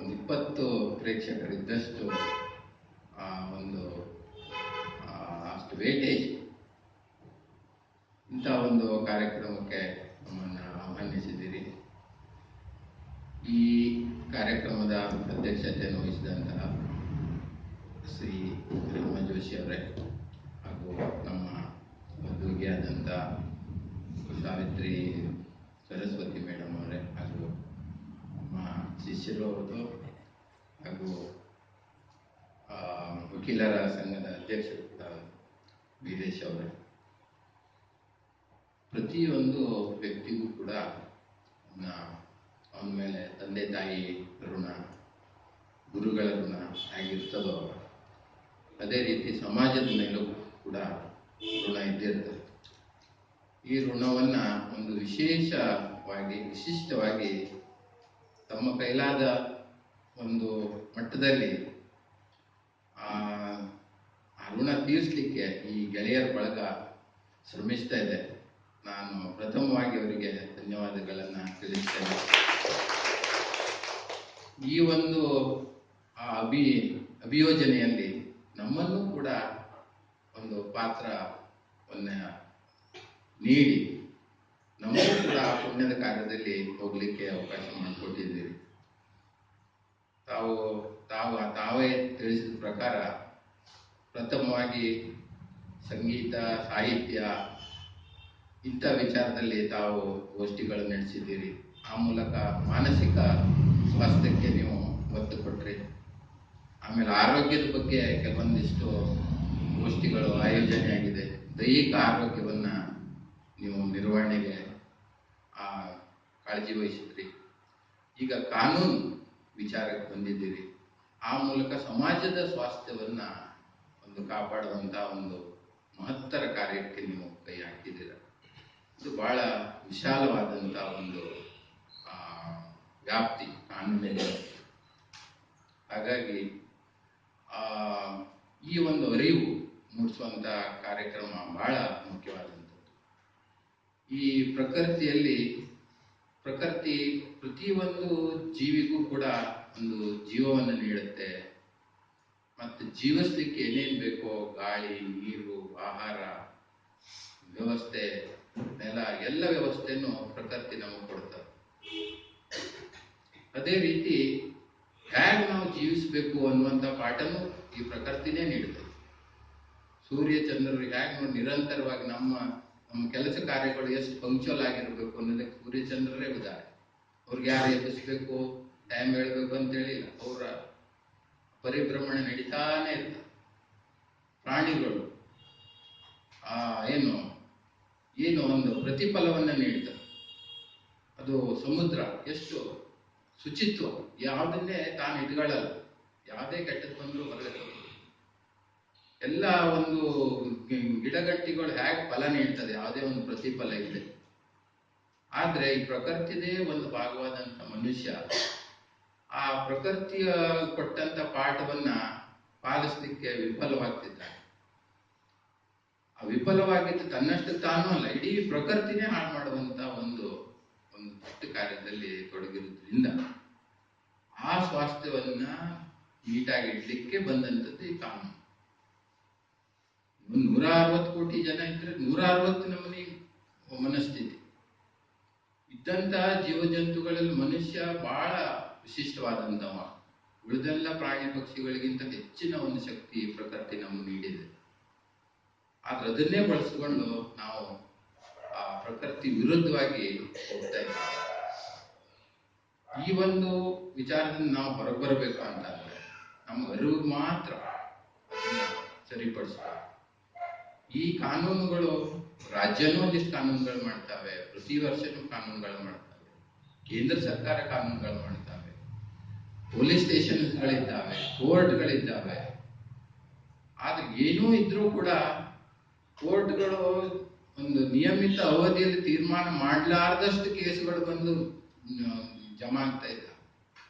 20 ಪ್ರೇಕ್ಷಕರಿದ್ದಷ್ಟು ಒಂದು ಅಷ್ಟು ವೇಟೇಜ್ ಇಂಥ ಒಂದು ಕಾರ್ಯಕ್ರಮಕ್ಕೆ ನಮ್ಮನ್ನು ಆಹ್ವಾನಿಸಿದ್ದೀರಿ. ಈ ಕಾರ್ಯಕ್ರಮದ ಅಧ್ಯಕ್ಷತೆಯನ್ನು ವಹಿಸಿದಂತಹ ಶ್ರೀ ರಾಮ ಜೋಶಿ ಅವರೇ ಹಾಗೂ ನಮ್ಮ ಉದ್ಯೋಗಿಯಾದಂಥ ಸಾವಿತ್ರಿ ಸರಸ್ವತಿ ಮೇಡಮ್ ಅವರೇ ಹಾಗೂ ನಮ್ಮ ಶಿಷ್ಯರು ಅವರು ಹಾಗೂ ವಕೀಲರ ಸಂಘದ ಅಧ್ಯಕ್ಷರು ಕೂಡ ವೀರೇಶ್ ಅವರೇ, ಪ್ರತಿಯೊಂದು ವ್ಯಕ್ತಿಗೂ ಕೂಡ ಅವನ ಮೇಲೆ ತಂದೆ ತಾಯಿ ಋಣ, ಗುರುಗಳ ಋಣ ಆಗಿರ್ತದೋ ಅದೇ ರೀತಿ ಸಮಾಜದ ಮೇಲೂ ಕೂಡ ಋಣ ಇದ್ದಿರ್ತದೆ. ಈ ಋಣವನ್ನು ಒಂದು ವಿಶಿಷ್ಟವಾಗಿ ತಮ್ಮ ಕೈಲಾದ ಒಂದು ಮಟ್ಟದಲ್ಲಿ ಆ ಆ ಋಣ ತೀರಿಸಲಿಕ್ಕೆ ಈ ಗೆಳೆಯರ ಬಳಗ ಶ್ರಮಿಸ್ತಾ ಇದೆ. ನಾನು ಪ್ರಥಮವಾಗಿ ಅವರಿಗೆ ಧನ್ಯವಾದಗಳನ್ನು ತಿಳಿಸ್ತೇನೆ. ಈ ಒಂದು ಅಭಿಯೋಜನೆಯಲ್ಲಿ ನಮ್ಮನ್ನು ಕೂಡ ಒಂದು ಪಾತ್ರವನ್ನು ನೀಡಿ ನಮಗೂ ಕೂಡ ಆ ಪುಣ್ಯದ ಕಾರ್ಯದಲ್ಲಿ ಹೋಗಲಿಕ್ಕೆ ಅವಕಾಶ ಮಾಡಿಕೊಟ್ಟಿದ್ದೀರಿ. ತಾವೇ ತಿಳಿಸಿದ ಪ್ರಕಾರ ಪ್ರಥಮವಾಗಿ ಸಂಗೀತ, ಸಾಹಿತ್ಯ ಇಂಥ ವಿಚಾರದಲ್ಲಿ ತಾವು ಗೋಷ್ಠಿಗಳನ್ನು ನಡೆಸಿದ್ದೀರಿ. ಆ ಮೂಲಕ ಮಾನಸಿಕ ಸ್ವಾಸ್ಥ್ಯಕ್ಕೆ ನೀವು ಒತ್ತು ಕೊಟ್ರಿ. ಆಮೇಲೆ ಆರೋಗ್ಯದ ಬಗ್ಗೆ ಕೆಲವೊಂದಿಷ್ಟು ಗೋಷ್ಠಿಗಳು ಆಯೋಜನೆ ಆಗಿದೆ. ದೈಹಿಕ ಆರೋಗ್ಯವನ್ನು ನೀವು ನಿರ್ವಹಣೆಗೆ ಕಾಳಜಿ ವಹಿಸಿದ್ರಿ. ಈಗ ಕಾನೂನು ವಿಚಾರಕ್ಕೆ ಬಂದಿದ್ದೀರಿ. ಆ ಮೂಲಕ ಸಮಾಜದ ಸ್ವಾಸ್ಥ್ಯವನ್ನು ಒಂದು ಕಾಪಾಡುವಂಥ ಒಂದು ಮಹತ್ತರ ಕಾರ್ಯಕ್ಕೆ ನೀವು ಕೈ ಹಾಕಿದ್ದೀರ. ಇದು ಬಹಳ ವಿಶಾಲವಾದಂಥ ಒಂದು ವ್ಯಾಪ್ತಿ ಕಾನೂನಿನ. ಹಾಗಾಗಿ ಈ ಒಂದು ಅರಿವು ಮೂಡಿಸುವಂಥ ಕಾರ್ಯಕ್ರಮ ಬಹಳ ಮುಖ್ಯವಾದಂಥದ್ದು. ಈ ಪ್ರಕೃತಿ ಪ್ರತಿಯೊಂದು ಜೀವಿಗೂ ಕೂಡ ಒಂದು ಜೀವವನ್ನು ನೀಡುತ್ತೆ. ಮತ್ತು ಜೀವಿಸ್ಲಿಕ್ಕೆ ಏನೇನು ಬೇಕೋ ಗಾಳಿ, ನೀರು, ಆಹಾರ ವ್ಯವಸ್ಥೆ, ನೆಲ, ಎಲ್ಲ ವ್ಯವಸ್ಥೆಯನ್ನು ಪ್ರಕೃತಿ ನಮಗೆ ಕೊಡ್ತದೆ. ಅದೇ ರೀತಿ ಹೇಗೆ ನಾವು ಜೀವಿಸಬೇಕು ಅನ್ನುವಂಥ ಪಾಠನೂ ಈ ಪ್ರಕೃತಿನೇ ನೀಡುತ್ತದೆ. ಸೂರ್ಯ ಚಂದ್ರರು ಹೇಗೆ ನಿರಂತರವಾಗಿ ನಮ್ಮ ಕೆಲಸ ಕಾರ್ಯಗಳು ಎಷ್ಟು ಪಂಕ್ಚುವಲ್ ಆಗಿರಬೇಕು ಅನ್ನೋದಕ್ಕೆ ಸೂರ್ಯ ಚಂದ್ರರೇ ಉದಾಹರಣೆ. ಅವ್ರಿಗೆ ಯಾರು ಎಬ್ಬಿಸ್ಬೇಕು, ಟೈಮ್ ಹೇಳಬೇಕು ಅಂತೇಳಿಲ್ಲ. ಅವರ ಪರಿಭ್ರಮಣೆ ನಡೀತಾನೆ ಇರ್ತದೆ. ಪ್ರಾಣಿಗಳು ಏನು ಒಂದು ಪ್ರತಿಫಲವನ್ನು ನೀಡ್ತದೆ. ಅದು ಸಮುದ್ರ ಎಷ್ಟು ಶುಚಿತ್ವ, ಯಾವುದನ್ನೇ ತಾನು ಇಟ್ಕೊಳ್ಳಲ್ಲ. ಯಾವುದೇ ಕೆಟ್ಟದ್ದು ಬಂದರೂ ಹೊರಗೆ ಎಲ್ಲ ಒಂದು ಗಿಡಗಟ್ಟಿಗಳು ಹೇಗೆ ಫಲ ನೀಡ್ತದೆ, ಯಾವುದೇ ಒಂದು ಪ್ರತಿಫಲ ಇದೆ. ಆದರೆ ಈ ಪ್ರಕೃತಿದೇ ಒಂದು ಭಾಗವಾದಂಥ ಮನುಷ್ಯ ಆ ಪ್ರಕೃತಿಯ ಕೊಟ್ಟಂತ ಪಾಠವನ್ನ ಪಾಲಿಸಲಿಕ್ಕೆ ವಿಫಲವಾಗ್ತಿದ್ದಾನೆ. ಆ ವಿಫಲವಾಗಿದ್ದು ತನ್ನಷ್ಟು ತಾನೂ ಅಲ್ಲ, ಇಡೀ ಪ್ರಕೃತಿನೇ ಹಾಳು ಮಾಡುವಂತ ಒಂದು ಕೆಟ್ಟ ಕಾರ್ಯದಲ್ಲಿ ತೊಡಗಿರೋದ್ರಿಂದ ಆ ಸ್ವಾಸ್ಥ್ಯವನ್ನ ನೀಟಾಗಿ ಇಡ್ಲಿಕ್ಕೆ ಬಂದಂಥದ್ದು ಈ ಕಾನೂನು. 160 ಕೋಟಿ ಜನ ಇದ್ರೆ 160 ನಮೂನಿ ಮನಸ್ಥಿತಿ ಇದ್ದಂತಹ ಜೀವಜಂತುಗಳಲ್ಲಿ ಮನುಷ್ಯ ಬಹಳ ವಿಶಿಷ್ಟವಾದಂಥವ. ಉಳಿದೆಲ್ಲ ಪ್ರಾಣಿ ಪಕ್ಷಿಗಳಿಗಿಂತ ಹೆಚ್ಚಿನ ಒಂದು ಶಕ್ತಿ ಪ್ರಕೃತಿ ನಮಗೆ ನೀಡಿದೆ. ಆದ್ರೆ ಅದನ್ನೇ ಬಳಸಿಕೊಂಡು ನಾವು ಆ ಪ್ರಕೃತಿ ವಿರುದ್ಧವಾಗಿ ಹೋಗ್ತಾ ಇದ್ದೀವಿ. ಈ ಒಂದು ವಿಚಾರದಿಂದ ನಾವು ಹೊರಬರಬೇಕು ಅಂತಂದ್ರೆ ನಮ್ಮ ಅರಿವು ಮಾತ್ರ ಅದನ್ನ ಸರಿಪಡಿಸ್ಬೇಕು. ಈ ಕಾನೂನುಗಳು ರಾಜ್ಯನೂ ಒಂದಿಷ್ಟು ಕಾನೂನುಗಳು ಮಾಡ್ತಾವೆ, ಪ್ರತಿ ವರ್ಷನೂ ಕಾನೂನುಗಳು ಮಾಡ್ತಾವೆ, ಕೇಂದ್ರ ಸರ್ಕಾರ ಕಾನೂನುಗಳು ಮಾಡ್ತಾವೆ, ಪೊಲೀಸ್ ಸ್ಟೇಷನ್ಗಳಿದ್ದಾವೆ, ಕೋರ್ಟ್ಗಳಿದ್ದಾವೆ. ಆದ್ರೆ ಏನೂ ಇದ್ರೂ ಕೂಡ ಕೋರ್ಟ್ಗಳು ಒಂದು ನಿಯಮಿತ ಅವಧಿಯಲ್ಲಿ ತೀರ್ಮಾನ ಮಾಡಲಾರ್ದಷ್ಟು ಕೇಸುಗಳು ಬಂದು ಜಮಾ ಆಗ್ತಾ ಇಲ್ಲ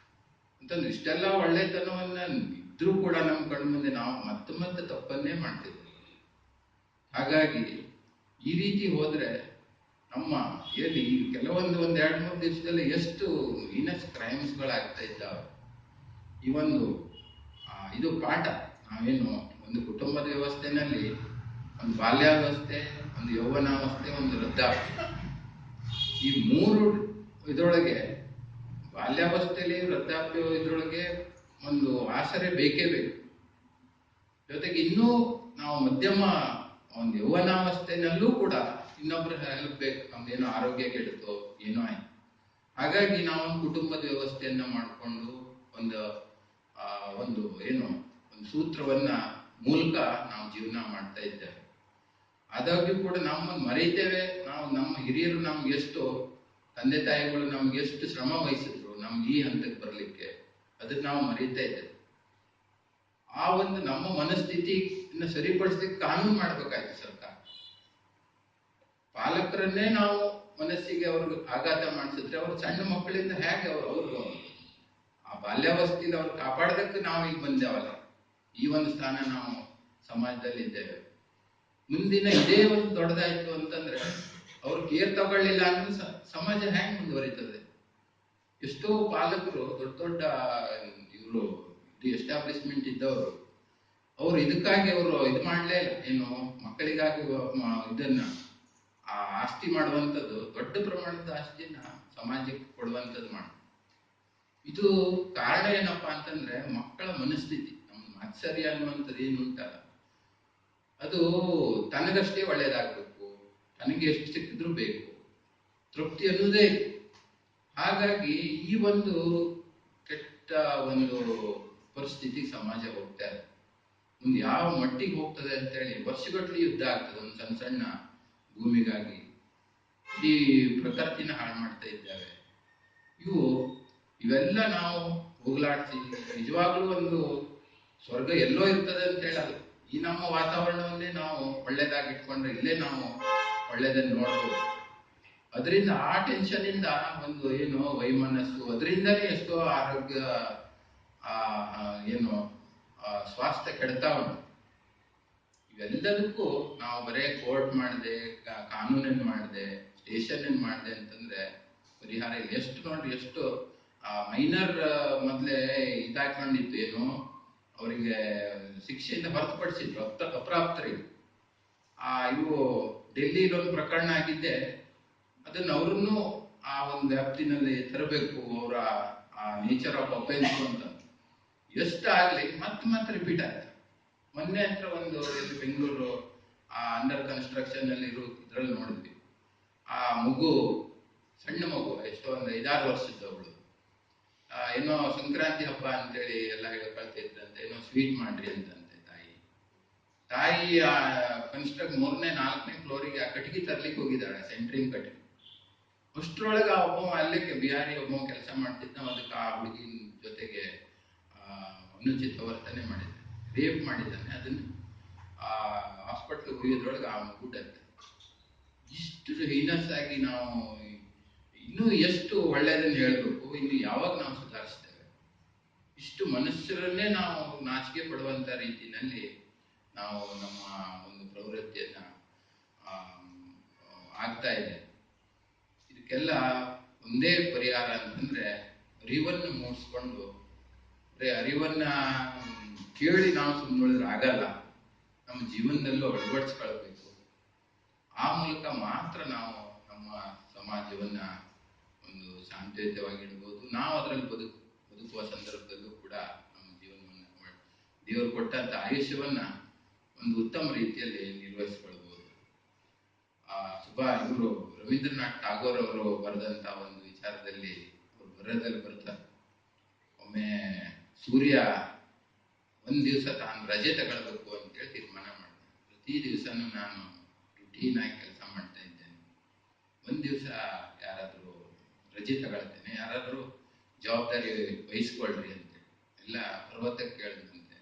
ಅಂತಂದ್ರೆ ಇಷ್ಟೆಲ್ಲ ಒಳ್ಳೆತನವನ್ನ ಇದ್ರೂ ಕೂಡ ನಮ್ಮ ಕಣ್ಮುಂದೆ ನಾವು ಮತ್ತೆ ತಪ್ಪನ್ನೇ ಮಾಡ್ತಿದ್ವಿ. ಹಾಗಾಗಿ ಈ ರೀತಿ ಹೋದ್ರೆ ನಮ್ಮ ಎಲ್ಲಿ ಕೆಲವೊಂದು 1-2-3 ದಿವಸದಲ್ಲಿ ಎಷ್ಟು ಹೀನಸ್ ಕ್ರೈಮ್ಸ್ಗಳಾಗ್ತಾ ಇದ್ದಾವೆ. ಈ ಒಂದು ಇದು ಪಾಠ. ನಾವೇನು ಒಂದು ಕುಟುಂಬದ ವ್ಯವಸ್ಥೆನಲ್ಲಿ ಒಂದು ಬಾಲ್ಯಾವಸ್ಥೆ, ಒಂದು ಯೌವನಾವಸ್ಥೆ, ಒಂದು ವೃದ್ಧಾಪ್ಯ, ಈ 3 ಇದರೊಳಗೆ ಬಾಲ್ಯಾವಸ್ಥೆಯಲ್ಲಿ ವೃದ್ಧಾಪ್ಯ ಇದರೊಳಗೆ ಒಂದು ಆಸರೆ ಬೇಕೇ ಬೇಕು. ಜೊತೆಗೆ ಇನ್ನೂ ನಾವು ಮಧ್ಯಮ ಒಂದು ಯೌವನಾವಸ್ಥೆನಲ್ಲೂ ಕೂಡ ಇನ್ನೊಬ್ರು ಹೆಲ್ಪ್ ಬೇಕು. ನಮ್ದೇನೋ ಆರೋಗ್ಯ ಕೆಡುತ್ತೋ ಏನೋ ಆಯ್ತು. ಹಾಗಾಗಿ ನಾವು ಒಂದು ಕುಟುಂಬದ ವ್ಯವಸ್ಥೆಯನ್ನ ಮಾಡಿಕೊಂಡು ಒಂದು ಸೂತ್ರವನ್ನ ಮೂಲಕ ನಾವು ಜೀವನ ಮಾಡ್ತಾ ಇದ್ದೇವೆ. ಆದಾಗ್ಯೂ ಕೂಡ ನಮ್ಮನ್ನು ಮರೀತೇವೆ. ನಾವು ನಮ್ಮ ಹಿರಿಯರು ನಮ್ಗೆ ಎಷ್ಟು, ತಂದೆ ತಾಯಿಗಳು ನಮ್ಗೆ ಎಷ್ಟು ಶ್ರಮ ವಹಿಸಿದ್ರು ನಮ್ಗೆ ಈ ಹಂತಕ್ಕೆ ಬರ್ಲಿಕ್ಕೆ, ಅದನ್ನ ನಾವು ಮರೀತಾ ಇದ್ದೇವೆ. ಆ ಒಂದು ನಮ್ಮ ಮನಸ್ಥಿತಿಯನ್ನ ಸರಿಪಡಿಸ್ಲಿಕ್ಕೆ ಕಾನೂನು ಮಾಡ್ಬೇಕಾಯ್ತು ಸರ್ಕಾರ. ಪಾಲಕರನ್ನೇ ನಾವು ಮನಸ್ಸಿಗೆ ಅವ್ರಿಗೆ ಆಘಾತ ಮಾಡಿಸಿದ್ರೆ ಅವ್ರು ಸಣ್ಣ ಮಕ್ಕಳಿಂದ ಹೇಗೆ ಅವ್ರಿಗೂ ಆ ಬಾಲ್ಯಾವಸ್ಥೆಯಲ್ಲಿ ಅವ್ರು ಕಾಪಾಡೋದಕ್ಕೆ ನಾವು ಈಗ ಬಂದೇವಲ್ಲ, ಈ ಒಂದು ಸ್ಥಾನ ನಾವು ಸಮಾಜದಲ್ಲಿ ಇದ್ದೇವೆ. ಮುಂದಿನ ಇದೇ ಒಂದು ದೊಡ್ಡದಾಯ್ತು ಅಂತಂದ್ರೆ ಅವ್ರು ಕೇರ್ ತಗೊಳ್ಳಿಲ್ಲ ಅಂದ್ರೆ ಸಮಾಜ ಹೆಂಗ್ ಮುಂದುವರಿತದೆ? ಎಷ್ಟೋ ಪಾಲಕರು ದೊಡ್ಡ ದೊಡ್ಡ ಇವರು ಎಸ್ಟಾಬ್ಲಿಷ್ಮೆಂಟ್ ಇದ್ದವರು, ಅವ್ರು ಇದಕ್ಕಾಗಿ ಅವರು ಇದು ಮಾಡ್ಲೇ ಇಲ್ಲ, ಏನು ಮಕ್ಕಳಿಗಾಗಿ ಇದನ್ನ ಆ ಆಸ್ತಿ ಮಾಡುವಂಥದ್ದು, ದೊಡ್ಡ ಪ್ರಮಾಣದ ಆಸ್ತಿನ ಸಮಾಜಕ್ಕೆ ಕೊಡುವಂಥದ್ದು ಮಾಡಿ. ಇದು ಕಾರಣ ಏನಪ್ಪಾ ಅಂತಂದ್ರೆ ಮಕ್ಕಳ ಮನಸ್ಥಿತಿ. ನಮ್ಮ ಮಾತ್ಸರ್ಯ ಅನ್ನುವಂಥದ್ದು ಏನುಂಟಲ್ಲ, ಅದು ತನಗಷ್ಟೇ ಒಳ್ಳೇದಾಗಬೇಕು, ತನಗೆ ಎಷ್ಟು ಸಿಕ್ಕಿದ್ರೂ ಬೇಕು, ತೃಪ್ತಿ ಅನ್ನೋದೇ. ಹಾಗಾಗಿ ಈ ಒಂದು ಕೆಟ್ಟ ಒಂದು ಪರಿಸ್ಥಿತಿ ಸಮಾಜ ಹೋಗ್ತಾ ಇದೆ. ಮುಂದೆ ಯಾವ ಮಟ್ಟಿಗೆ ಹೋಗ್ತದೆ ಅಂತೇಳಿ ವರ್ಷಗಟ್ಟಲೆ ಯುದ್ಧ ಆಗ್ತದೆ ಒಂದು ಸಣ್ಣ ಸಣ್ಣ ಭೂಮಿಗಾಗಿ. ಈ ಪ್ರಕೃತಿನ ಹಾಳು ಮಾಡ್ತಾ ಇದ್ದೇವೆ. ಇವೆಲ್ಲ ನಾವು ಹೋಗ್ಲಾಡ್ಸಿ ನಿಜವಾಗ್ಲೂ ಒಂದು ಸ್ವರ್ಗ ಎಲ್ಲೋ ಇರ್ತದೆ ಅಂತ ಹೇಳಲ್ಲ. ಈ ನಮ್ಮ ವಾತಾವರಣವನ್ನೇ ನಾವು ಒಳ್ಳೇದಾಗಿ ಇಟ್ಕೊಂಡ್ರೆ ಇಲ್ಲೇ ನಾವು ಒಳ್ಳೇದನ್ನು ನೋಡ್ಬೋದು. ಅದರಿಂದ ಆ ಟೆನ್ಷನ್ ಇಂದ ಒಂದು ಏನು ವೈಮನಸ್ಸು, ಅದರಿಂದನೇ ಎಷ್ಟೋ ಆರೋಗ್ಯ ಏನು ಸ್ವಾಸ್ಥ್ಯ ಕೆಡ್ತಾ ಉಂಟು. ಇವೆಲ್ಲದಕ್ಕೂ ನಾವು ಬರೇ ಕೋರ್ಟ್ ಮಾಡಿದೆ, ಕಾನೂನನ್ನು ಮಾಡಿದೆ, ಸ್ಟೇಷನ್ ಮಾಡಿದೆ ಅಂತಂದ್ರೆ ಪರಿಹಾರ ಇಲ್ಲ. ಎಷ್ಟು ನೋಡ್ರಿ, ಎಷ್ಟು ಮೈನರ್ ಮೊದ್ಲೇ ಇದಾಕೊಂಡಿತ್ತು, ಏನು ಅವರಿಗೆ ಶಿಕ್ಷೆಯಿಂದ ಹೊರತುಪಡಿಸಿದ್ರು ಅಪ್ರಾಪ್ತರಿಗೆ. ಇವು ಡೆಲ್ಲಿಲಿ ಒಂದು ಪ್ರಕರಣ ಆಗಿದ್ದೆ, ಅದನ್ನ ಅವ್ರನ್ನು ಆ ಒಂದು ವ್ಯಾಪ್ತಿನಲ್ಲಿ ತರಬೇಕು, ಅವರ ನೇಚರ್ ಆಫ್ ಅಫೆನ್ಸ್ ಅಂತ. ಎಷ್ಟಾಗ್ಲಿ ಮತ್ತೆ ರಿಪೀಟ್ ಆಗ್ತದೆ. ಮೊನ್ನೆ ಹತ್ರ ಒಂದು ಇಲ್ಲಿ ಬೆಂಗಳೂರು ಅಂಡರ್ ಕನ್ಸ್ಟ್ರಕ್ಷನ್ ಅಲ್ಲಿ ಇದ್ರಲ್ಲಿ ನೋಡಿದ್ವಿ. ಆ ಮಗು, ಸಣ್ಣ ಮಗು, ಎಷ್ಟೋ ಒಂದು 5-6 ವರ್ಷದವಳು, ಏನೋ ಸಂಕ್ರಾಂತಿ ಹಬ್ಬ ಅಂತೇಳಿ ಎಲ್ಲ ಹೇಳ್ಕೊಳ್ತಾ ಇದ್ದಂತೆ, ಏನೋ ಸ್ವೀಟ್ ಮಾಡ್ರಿ ಅಂತಂತೆ ತಾಯಿ ಕನ್ಸ್ಟ್ರಕ್ಟ್ 3ನೇ-4ನೇ ಫ್ಲೋರಿಗೆ ಆ ಕಟ್ಟಿಗೆ ತರ್ಲಿಕ್ಕೆ ಹೋಗಿದ್ದಾಳೆ, ಸೆಂಟ್ರಿಂಗ್ ಕಟ್ಟಿಗೆ. ಅಷ್ಟ್ರೊಳಗೆ ಒಬ್ಬ ಅಲ್ಲೇ ಬಿಹಾರಿ ಒಬ್ಬ ಕೆಲಸ ಮಾಡ್ತಿದ್ದ, ಅದಕ್ಕೆ ಆ ಹುಡುಗಿನ ಜೊತೆಗೆ ಅನುಚಿತ ವರ್ತನೆ ಮಾಡಿದ್ದಾನೆ, ರೇಪ್ ಮಾಡಿದ್ದಾನೆ. ಅದನ್ನ ಹಾಸ್ಪಿಟ್ಲ್ ಒಯ್ಯೋದ್ರೊಳಗೆ ಆ ಮಗು ಡೆತ್. ಇಷ್ಟು ಹೀನಸ್ ಆಗಿ ನಾವು ಇನ್ನೂ ಎಷ್ಟು ಒಳ್ಳೆಯದನ್ನು ಹೇಳ್ಬೇಕು, ಇನ್ನು ಯಾವಾಗ ನಾವು ಸುಧಾರಿಸ್ತೇವೆ? ಇಷ್ಟು ಮನುಷ್ಯರನ್ನೇ ನಾವು ನಾಚಿಕೆ ಪಡುವಂತ ರೀತಿಯಲ್ಲಿ ನಾವು ನಮ್ಮ ಒಂದು ಪ್ರವೃತ್ತಿಯನ್ನ ಆಗ್ತಾ ಇದೆ. ಇದಕ್ಕೆಲ್ಲ ಒಂದೇ ಪರಿಹಾರ ಅಂತಂದ್ರೆ ಅರಿವನ್ನು ಮೂಡಿಸ್ಕೊಂಡು, ಅರಿವನ್ನ ಕೇಳಿ ನಾವು ಸುಮ್ಮನುಳಿದ್ರೆ ಆಗಲ್ಲ, ನಮ್ಮ ಜೀವನದಲ್ಲೂ ಅಳವಡಿಸ್ಕೊಳ್ಬೇಕು. ಆ ಮೂಲಕ ಮಾತ್ರ ನಾವು ನಮ್ಮ ಸಮಾಜವನ್ನ ಒಂದು ಶಾಂತಿಯುತವಾಗಿ ಇಡ್ಬೋದು. ನಾವು ಅದರಲ್ಲಿ ಬದುಕುವ ಸಂದರ್ಭದಲ್ಲೂ ಕೂಡ ನಮ್ಮ ಜೀವನವನ್ನು ದೇವರು ಕೊಟ್ಟಂತ ಆಯುಷ್ಯವನ್ನ ಒಂದು ಉತ್ತಮ ರೀತಿಯಲ್ಲಿ ನಿರ್ವಹಿಸಿಕೊಳ್ಬಹುದು. ಇವರು ರವೀಂದ್ರನಾಥ್ ಟಾಗೋರ್ ಅವರು ಬರೆದಂತ ಒಂದು ವಿಚಾರದಲ್ಲಿ ಅವರು ಬರದಲ್ಲಿ ಬರ್ತಾರೆ, ಒಮ್ಮೆ ಸೂರ್ಯ ಒಂದ್ ದಿವಸ ತಾನು ರಜೆ ತಗೊಳ್ಬೇಕು ಅಂತೇಳಿ ತೀರ್ಮಾನ ಮಾಡ್ತಾನೆ. ಪ್ರತಿ ದಿವಸನೂ ನಾನು ರುಟೀನ್ ಆಗಿ ಕೆಲಸ ಮಾಡ್ತಾ ಇದ್ದೇನೆ, ಒಂದ್ ದಿವಸ ಯಾರಾದ್ರೂ ರಜೆ ತಗೊಳ್ತೇನೆ, ಯಾರಾದ್ರೂ ಜವಾಬ್ದಾರಿ ವಹಿಸ್ಕೊಳ್ರಿ ಅಂತ ಎಲ್ಲ ಪರ್ವತಕ್ಕೆ ಕೇಳಿದಂತೆ.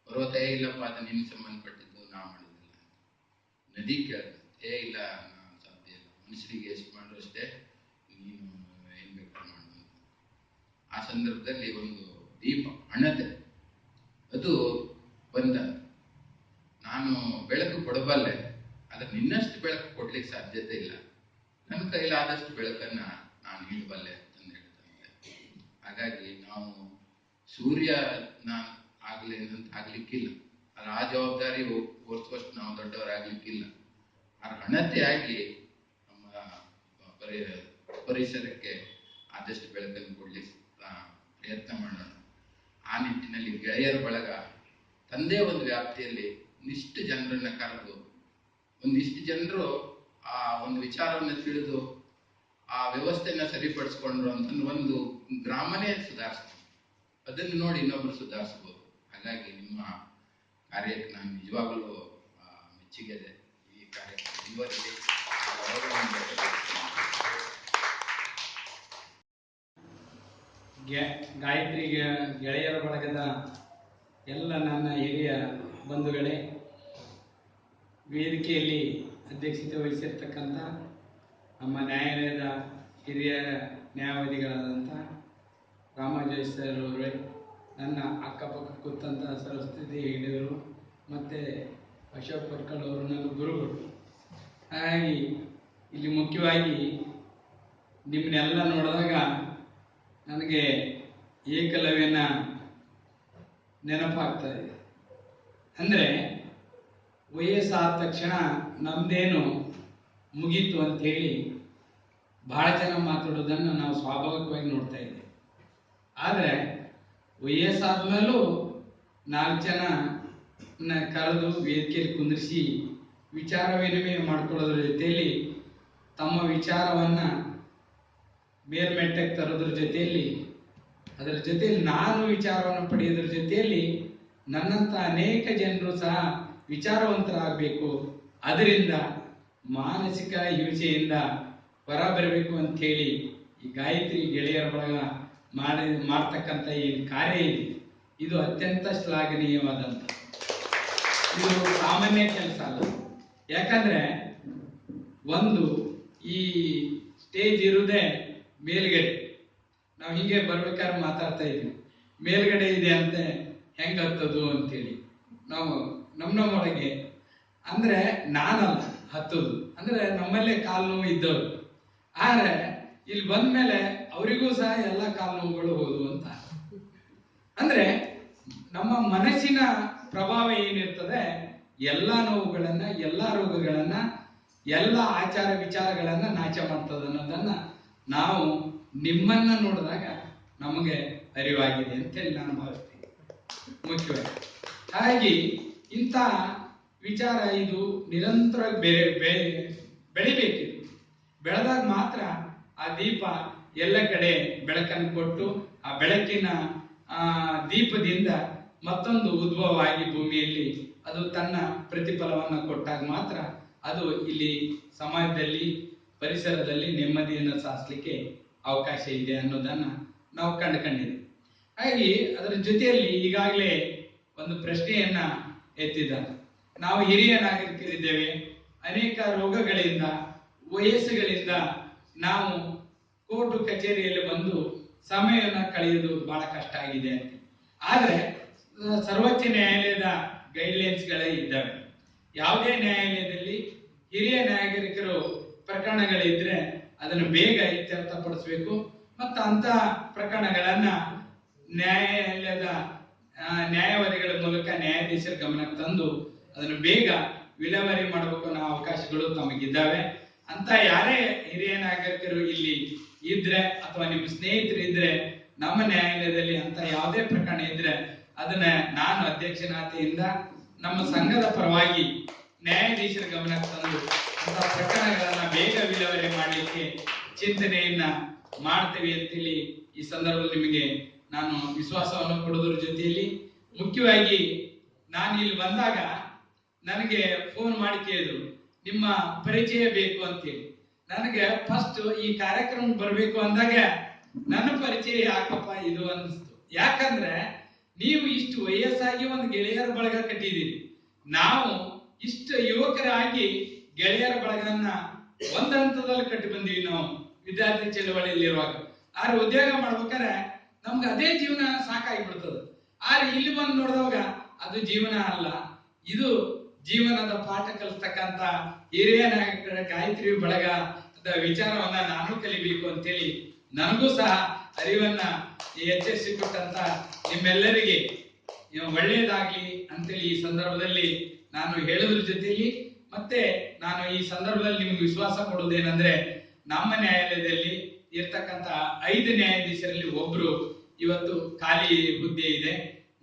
ಪರ್ವತ ಇಲ್ಲಪ್ಪ, ಅದು ನಿಮ್ಗೆ ಸಂಬಂಧಪಟ್ಟಿದ್ದು, ನಾ ಮಾಡೋದಿಲ್ಲ. ನದಿ ಕೇಳಿದಂತೆ, ಇಲ್ಲ ನಾನು ಸಾಧ್ಯ ಇಲ್ಲ, ಮನುಷ್ಯರಿಗೆ ಎಷ್ಟು ಮಾಡ್ರು ಅಷ್ಟೇ, ನೀನು ಏನ್ ಬೇಕಾದ್ರೂ ಮಾಡು. ಆ ಸಂದರ್ಭದಲ್ಲಿ ಒಂದು ದೀಪ ಹಣತೆ ಅದು ಬಂದ, ನಾನು ಬೆಳಕು ಕೊಡಬಲ್ಲೆ, ಆದ್ರೆ ನಿನ್ನಷ್ಟು ಬೆಳಕು ಕೊಡ್ಲಿಕ್ಕೆ ಸಾಧ್ಯತೆ ಇಲ್ಲ, ನನ್ನ ಕೈಲಾದಷ್ಟು ಬೆಳಕನ್ನ ನಾನು ನೀಡಬಲ್ಲೆ ಅಂತ ಹೇಳ್ತಂತೆ. ಹಾಗಾಗಿ ನಾವು ಸೂರ್ಯನ ಆಗ್ಲಿಕ್ಕಿಲ್ಲ, ಅದ್ರ ಆ ಜವಾಬ್ದಾರಿ ಹೊರಿಸುವಷ್ಟು ನಾವು ದೊಡ್ಡವರಾಗ್ಲಿಕ್ಕಿಲ್ಲ. ಆ ಹಣತೆಯಾಗಿ ನಮ್ಮ ಪರಿಸರಕ್ಕೆ ಆದಷ್ಟು ಬೆಳಕನ್ನು ಕೊಡ್ಲಿಕ್ಕೆ ಪ್ರಯತ್ನ ಮಾಡೋಣ. ಆ ನಿಟ್ಟಿನಲ್ಲಿ ಗೆಳೆಯರ ಬಳಗ ತಂದೆ ಒಂದು ವ್ಯಾಪ್ತಿಯಲ್ಲಿ ಒಂದಿಷ್ಟು ಜನರನ್ನ ಕರೆದು, ಒಂದಿಷ್ಟು ಜನರು ಆ ಒಂದು ವಿಚಾರವನ್ನು ತಿಳಿದು ಆ ವ್ಯವಸ್ಥೆಯನ್ನ ಸರಿಪಡಿಸ್ಕೊಂಡ್ರು ಅಂತಂದ್ರೆ ಒಂದು ಗ್ರಾಮನೇ ಸುಧಾರಿಸ್ತಾರೆ. ಅದನ್ನು ನೋಡಿ ಇನ್ನೊಬ್ರು ಸುಧಾರಿಸಬಹುದು. ಹಾಗಾಗಿ ನಿಮ್ಮ ಕಾರ್ಯಕ್ಕೆ ನಾನು ನಿಜವಾಗಲೂ ಮೆಚ್ಚುಗೆ ಇದೆ. ಈ ಕಾರ್ಯಕ್ಕೆ ಮುಂದುವರಿಸಿ ಗಾಯತ್ರಿ ಗೆಳೆಯರ ಬಳಗದ ಎಲ್ಲ ನನ್ನ ಹಿರಿಯ ಬಂಧುಗಳೇ, ವೇದಿಕೆಯಲ್ಲಿ ಅಧ್ಯಕ್ಷತೆ ವಹಿಸಿರ್ತಕ್ಕಂಥ ನಮ್ಮ ನ್ಯಾಯಾಲಯದ ಹಿರಿಯ ನ್ಯಾಯವಾದಿಗಳಾದಂಥ ರಾಮಾಜಯ್ ಸರ್ ಅವರೇ, ನನ್ನ ಅಕ್ಕಪಕ್ಕ ಕೂತಂಥ ಸರಸ್ವತಿ ಹೆಗಡೆಯವರು ಮತ್ತು ಅಶೋಕ್ ಪಟ್ಕಲ್ ಅವರು ನನ್ನ ಗುರುಗಳು. ಹಾಗಾಗಿ ಇಲ್ಲಿ ಮುಖ್ಯವಾಗಿ ನಿಮ್ಮನ್ನೆಲ್ಲ ನೋಡಿದಾಗ ನನಗೆ ಏಕಲವ್ಯನ ನೆನಪಾಗ್ತಾ ಇದೆ. ಅಂದರೆ ವಯಸ್ಸಾದ ತಕ್ಷಣ ನಮ್ಮದೇನು ಮುಗೀತು ಅಂಥೇಳಿ ಭಾಳ ಜನ ಮಾತಾಡೋದನ್ನು ನಾವು ಸ್ವಾಭಾವಿಕವಾಗಿ ನೋಡ್ತಾ ಇದ್ದೀವಿ. ಆದರೆ ವಯಸ್ಸಾದ್ಮೇಲೂ 4 ಜನ ಕರೆದು ವೇದಿಕೆಯಲ್ಲಿ ಕುಂದಿರಿಸಿ ವಿಚಾರ ವಿನಿಮಯ ಮಾಡ್ಕೊಳ್ಳೋದ್ರ ಜೊತೆಯಲ್ಲಿ ತಮ್ಮ ವಿಚಾರವನ್ನು ಮೇಲ್ಮೆಟ್ಟಕ್ಕೆ ತರೋದ್ರ ಜೊತೆಯಲ್ಲಿ ಅದರ ಜೊತೆಯಲ್ಲಿ ನಾನು ವಿಚಾರವನ್ನು ಪಡೆಯೋದ್ರ ಜೊತೆಯಲ್ಲಿ ನನ್ನಂಥ ಅನೇಕ ಜನರು ಸಹ ವಿಚಾರವಂತರಾಗಬೇಕು, ಅದರಿಂದ ಮಾನಸಿಕ ಹಿಂಸೆಯಿಂದ ಹೊರ ಬರಬೇಕು ಅಂಥೇಳಿ ಈ ಗಾಯತ್ರಿ ಗೆಳೆಯರ ಬಳಗ ಮಾಡ್ತಕ್ಕಂಥ ಈ ಕಾರ್ಯ ಇದೆ, ಇದು ಅತ್ಯಂತ ಶ್ಲಾಘನೀಯವಾದಂಥ, ಇದು ಸಾಮಾನ್ಯ ಕೆಲಸ ಅಲ್ಲ. ಯಾಕಂದರೆ ಒಂದು ಈ ಸ್ಟೇಜ್ ಇರುವುದೇ ಮೇಲ್ಗಡೆ. ನಾವು ಹೀಗೆ ಬರ್ಬೇಕಾದ್ರೆ ಮಾತಾಡ್ತಾ ಇದ್ವಿ, ಮೇಲ್ಗಡೆ ಇದೆ ಅಂತೆ ಹೆಂಗೆ ಹತ್ತದು ಅಂತೇಳಿ. ನಾವು ನಮ್ಮೊಳಗೆ ಅಂದರೆ ನಾನಲ್ಲ ಹತ್ತೋದು, ಅಂದರೆ ನಮ್ಮಲ್ಲೇ ಕಾಲು ನೋವು ಇದ್ದವರು. ಆದರೆ ಇಲ್ಲಿ ಬಂದ ಮೇಲೆ ಅವರಿಗೂ ಸಹ ಎಲ್ಲ ಕಾಲು ನೋವುಗಳು ಹೋದವು ಅಂತ. ಅಂದರೆ ನಮ್ಮ ಮನಸ್ಸಿನ ಪ್ರಭಾವ ಏನಿರ್ತದೆ, ಎಲ್ಲ ನೋವುಗಳನ್ನು, ಎಲ್ಲ ರೋಗಗಳನ್ನು, ಎಲ್ಲ ಆಚಾರ ವಿಚಾರಗಳನ್ನು ನಾಶ ಮಾಡ್ತದೆ ಅನ್ನೋದನ್ನು ನಾವು ನಿಮ್ಮನ್ನು ನೋಡಿದಾಗ ನಮಗೆ ಅರಿವಾಗಿದೆ ಅಂತೇಳಿ ನಾನು ಭಾವಿಸ್ತೀನಿ ಮುಖ್ಯವಾಗಿ. ಹಾಗಾಗಿ ಇಂಥ ವಿಚಾರ ಇದು ನಿರಂತರವಾಗಿ ಬೆಳಿಬೇಕಿದೆ. ಬೆಳೆದಾಗ ಮಾತ್ರ ಆ ದೀಪ ಎಲ್ಲ ಕಡೆ ಬೆಳಕನ್ನು ಕೊಟ್ಟು ಆ ಬೆಳಕಿನ ದೀಪದಿಂದ ಮತ್ತೊಂದು ಉದ್ಭವ ಆಗಿ ಭೂಮಿಯಲ್ಲಿ ಅದು ತನ್ನ ಪ್ರತಿಫಲವನ್ನು ಕೊಟ್ಟಾಗ ಮಾತ್ರ ಅದು ಇಲ್ಲಿ ಸಮಾಜದಲ್ಲಿ, ಪರಿಸರದಲ್ಲಿ ನೆಮ್ಮದಿಯನ್ನು ಸಾಧಿಸಲಿಕ್ಕೆ ಅವಕಾಶ ಇದೆ ಅನ್ನೋದನ್ನು ನಾವು ಕಂಡುಕೊಂಡಿದ್ದೀವಿ. ಹಾಗಾಗಿ ಅದರ ಜೊತೆಯಲ್ಲಿ ಈಗಾಗಲೇ ಒಂದು ಪ್ರಶ್ನೆಯನ್ನ ಎತ್ತಿದ್ದಾರೆ. ನಾವು ಹಿರಿಯ ನಾಗರಿಕರಿದ್ದೇವೆ, ಅನೇಕ ರೋಗಗಳಿಂದ, ವಯಸ್ಸುಗಳಿಂದ ನಾವು ಕೋರ್ಟು ಕಚೇರಿಯಲ್ಲಿ ಬಂದು ಸಮಯವನ್ನು ಕಳೆಯುವುದು ಬಹಳ ಕಷ್ಟ ಆಗಿದೆ ಅಂತ. ಆದರೆ ಸರ್ವೋಚ್ಚ ನ್ಯಾಯಾಲಯದ ಗೈಡ್ಲೈನ್ಸ್ಗಳೇ ಇದ್ದಾವೆ. ಯಾವುದೇ ನ್ಯಾಯಾಲಯದಲ್ಲಿ ಹಿರಿಯ ನಾಗರಿಕರು ಪ್ರಕರಣಗಳಿದ್ರೆ ಅದನ್ನು ಬೇಗ ಇತ್ಯರ್ಥಪಡಿಸಬೇಕು ಮತ್ತು ಅಂತ ಪ್ರಕರಣಗಳನ್ನ ನ್ಯಾಯಾಲಯದ ನ್ಯಾಯವಾದಿಗಳ ಮೂಲಕ ನ್ಯಾಯಾಧೀಶರ ಗಮನಕ್ಕೆ ತಂದು ಅದನ್ನು ಬೇಗ ವಿಲೇವಾರಿ ಮಾಡಬೇಕು ಅನ್ನೋ ಅವಕಾಶಗಳು ತಮಗಿದ್ದಾವೆ. ಅಂತ ಯಾರೇ ಹಿರಿಯ ನಾಗರಿಕರು ಇಲ್ಲಿ ಇದ್ರೆ ಅಥವಾ ನಿಮ್ಮ ಸ್ನೇಹಿತರು ಇದ್ರೆ ನಮ್ಮ ನ್ಯಾಯಾಲಯದಲ್ಲಿ ಅಂತ ಯಾವುದೇ ಪ್ರಕರಣ ಇದ್ರೆ ಅದನ್ನ ನಾನು ಅಧ್ಯಕ್ಷನಾತೆಯಿಂದ ನಮ್ಮ ಸಂಘದ ಪರವಾಗಿ ನ್ಯಾಯಾಧೀಶರ ಗಮನಕ್ಕೆ ತಂದು ಅಂತ ಪ್ರಕರಣಗಳನ್ನ ಬೇಗ ವಿಲೇವಾರಿ ಮಾಡಲಿಕ್ಕೆ ಚಿಂತನೆಯನ್ನ ಮಾಡ್ತೇವೆ ಅಂತೇಳಿ ಈ ಸಂದರ್ಭದಲ್ಲಿ ನಿಮಗೆ ನಾನು ವಿಶ್ವಾಸವನ್ನು ಕೊಡೋದ್ರ ಜೊತೆಯಲ್ಲಿ ಮುಖ್ಯವಾಗಿ ನಾನು ಇಲ್ಲಿ ಬಂದಾಗ ನನಗೆ ಫೋನ್ ಮಾಡಿ ಕೇಳಿದ್ರು ನಿಮ್ಮ ಪರಿಚಯ ಬೇಕು ಅಂತೇಳಿ. ನನಗೆ ಫಸ್ಟ್ ಈ ಕಾರ್ಯಕ್ರಮ ಬರಬೇಕು ಅಂದಾಗ ನನ್ನ ಪರಿಚಯ ಯಾಕಪ್ಪ ಇದು ಅನಿಸ್ತು. ಯಾಕಂದ್ರೆ ನೀವು ಇಷ್ಟು ವಯಸ್ಸಾಗಿ ಒಂದು ಗೆಳೆಯರ ಬಳಗ ಕಟ್ಟಿದ್ದೀರಿ, ನಾವು ಇಷ್ಟು ಯುವಕರಾಗಿ ಗೆಳೆಯರ ಬಳಗನ್ನ ಒಂದ್ ಹಂತದಲ್ಲಿ ಕಟ್ಟಿ ಬಂದೀವಿ. ನಾವು ವಿದ್ಯಾರ್ಥಿ ಚಳವಳಿಯಲ್ಲಿರುವಾಗ ಆದ್ರೆ ಉದ್ಯೋಗ ಮಾಡ್ಬೇಕಾದ್ರೆ ನಮ್ಗೆ ಅದೇ ಜೀವನ ಸಾಕಾಗಿಬಿಡ್ತದೆ. ಆದ್ರೆ ಇಲ್ಲಿ ಬಂದು ನೋಡಿದಾಗ ಅದು ಜೀವನ ಅಲ್ಲ, ಇದು ಜೀವನದ ಪಾಠ ಕಲಿಸ್ತಕ್ಕಂತ ಹಿರಿಯ ನಾಯಕರ ಗಾಯತ್ರಿ ಬಳಗ ವಿಚಾರವನ್ನ ನಾನು ಕಲಿಬೇಕು ಅಂತೇಳಿ ನನಗೂ ಸಹ ಅರಿವನ್ನ ಎಚ್ಚರಿಸಿಕೊಟ್ಟಂತ ನಿಮ್ಮೆಲ್ಲರಿಗೆ ಒಳ್ಳೆಯದಾಗ್ಲಿ ಅಂತೇಳಿ ಈ ಸಂದರ್ಭದಲ್ಲಿ ನಾನು ಹೇಳೋದ್ರ ಜೊತೆಯಲ್ಲಿ ಮತ್ತೆ ನಾನು ಈ ಸಂದರ್ಭದಲ್ಲಿ ನಿಮ್ಗೆ ವಿಶ್ವಾಸ ಕೊಡೋದೇನಂದ್ರೆ ನಮ್ಮ ನ್ಯಾಯಾಲಯದಲ್ಲಿ ಇರ್ತಕ್ಕಂತ 5 ನ್ಯಾಯಾಧೀಶರಲ್ಲಿ ಒಬ್ರು ಇವತ್ತು ಖಾಲಿ ಹುದ್ದೆ ಇದೆ.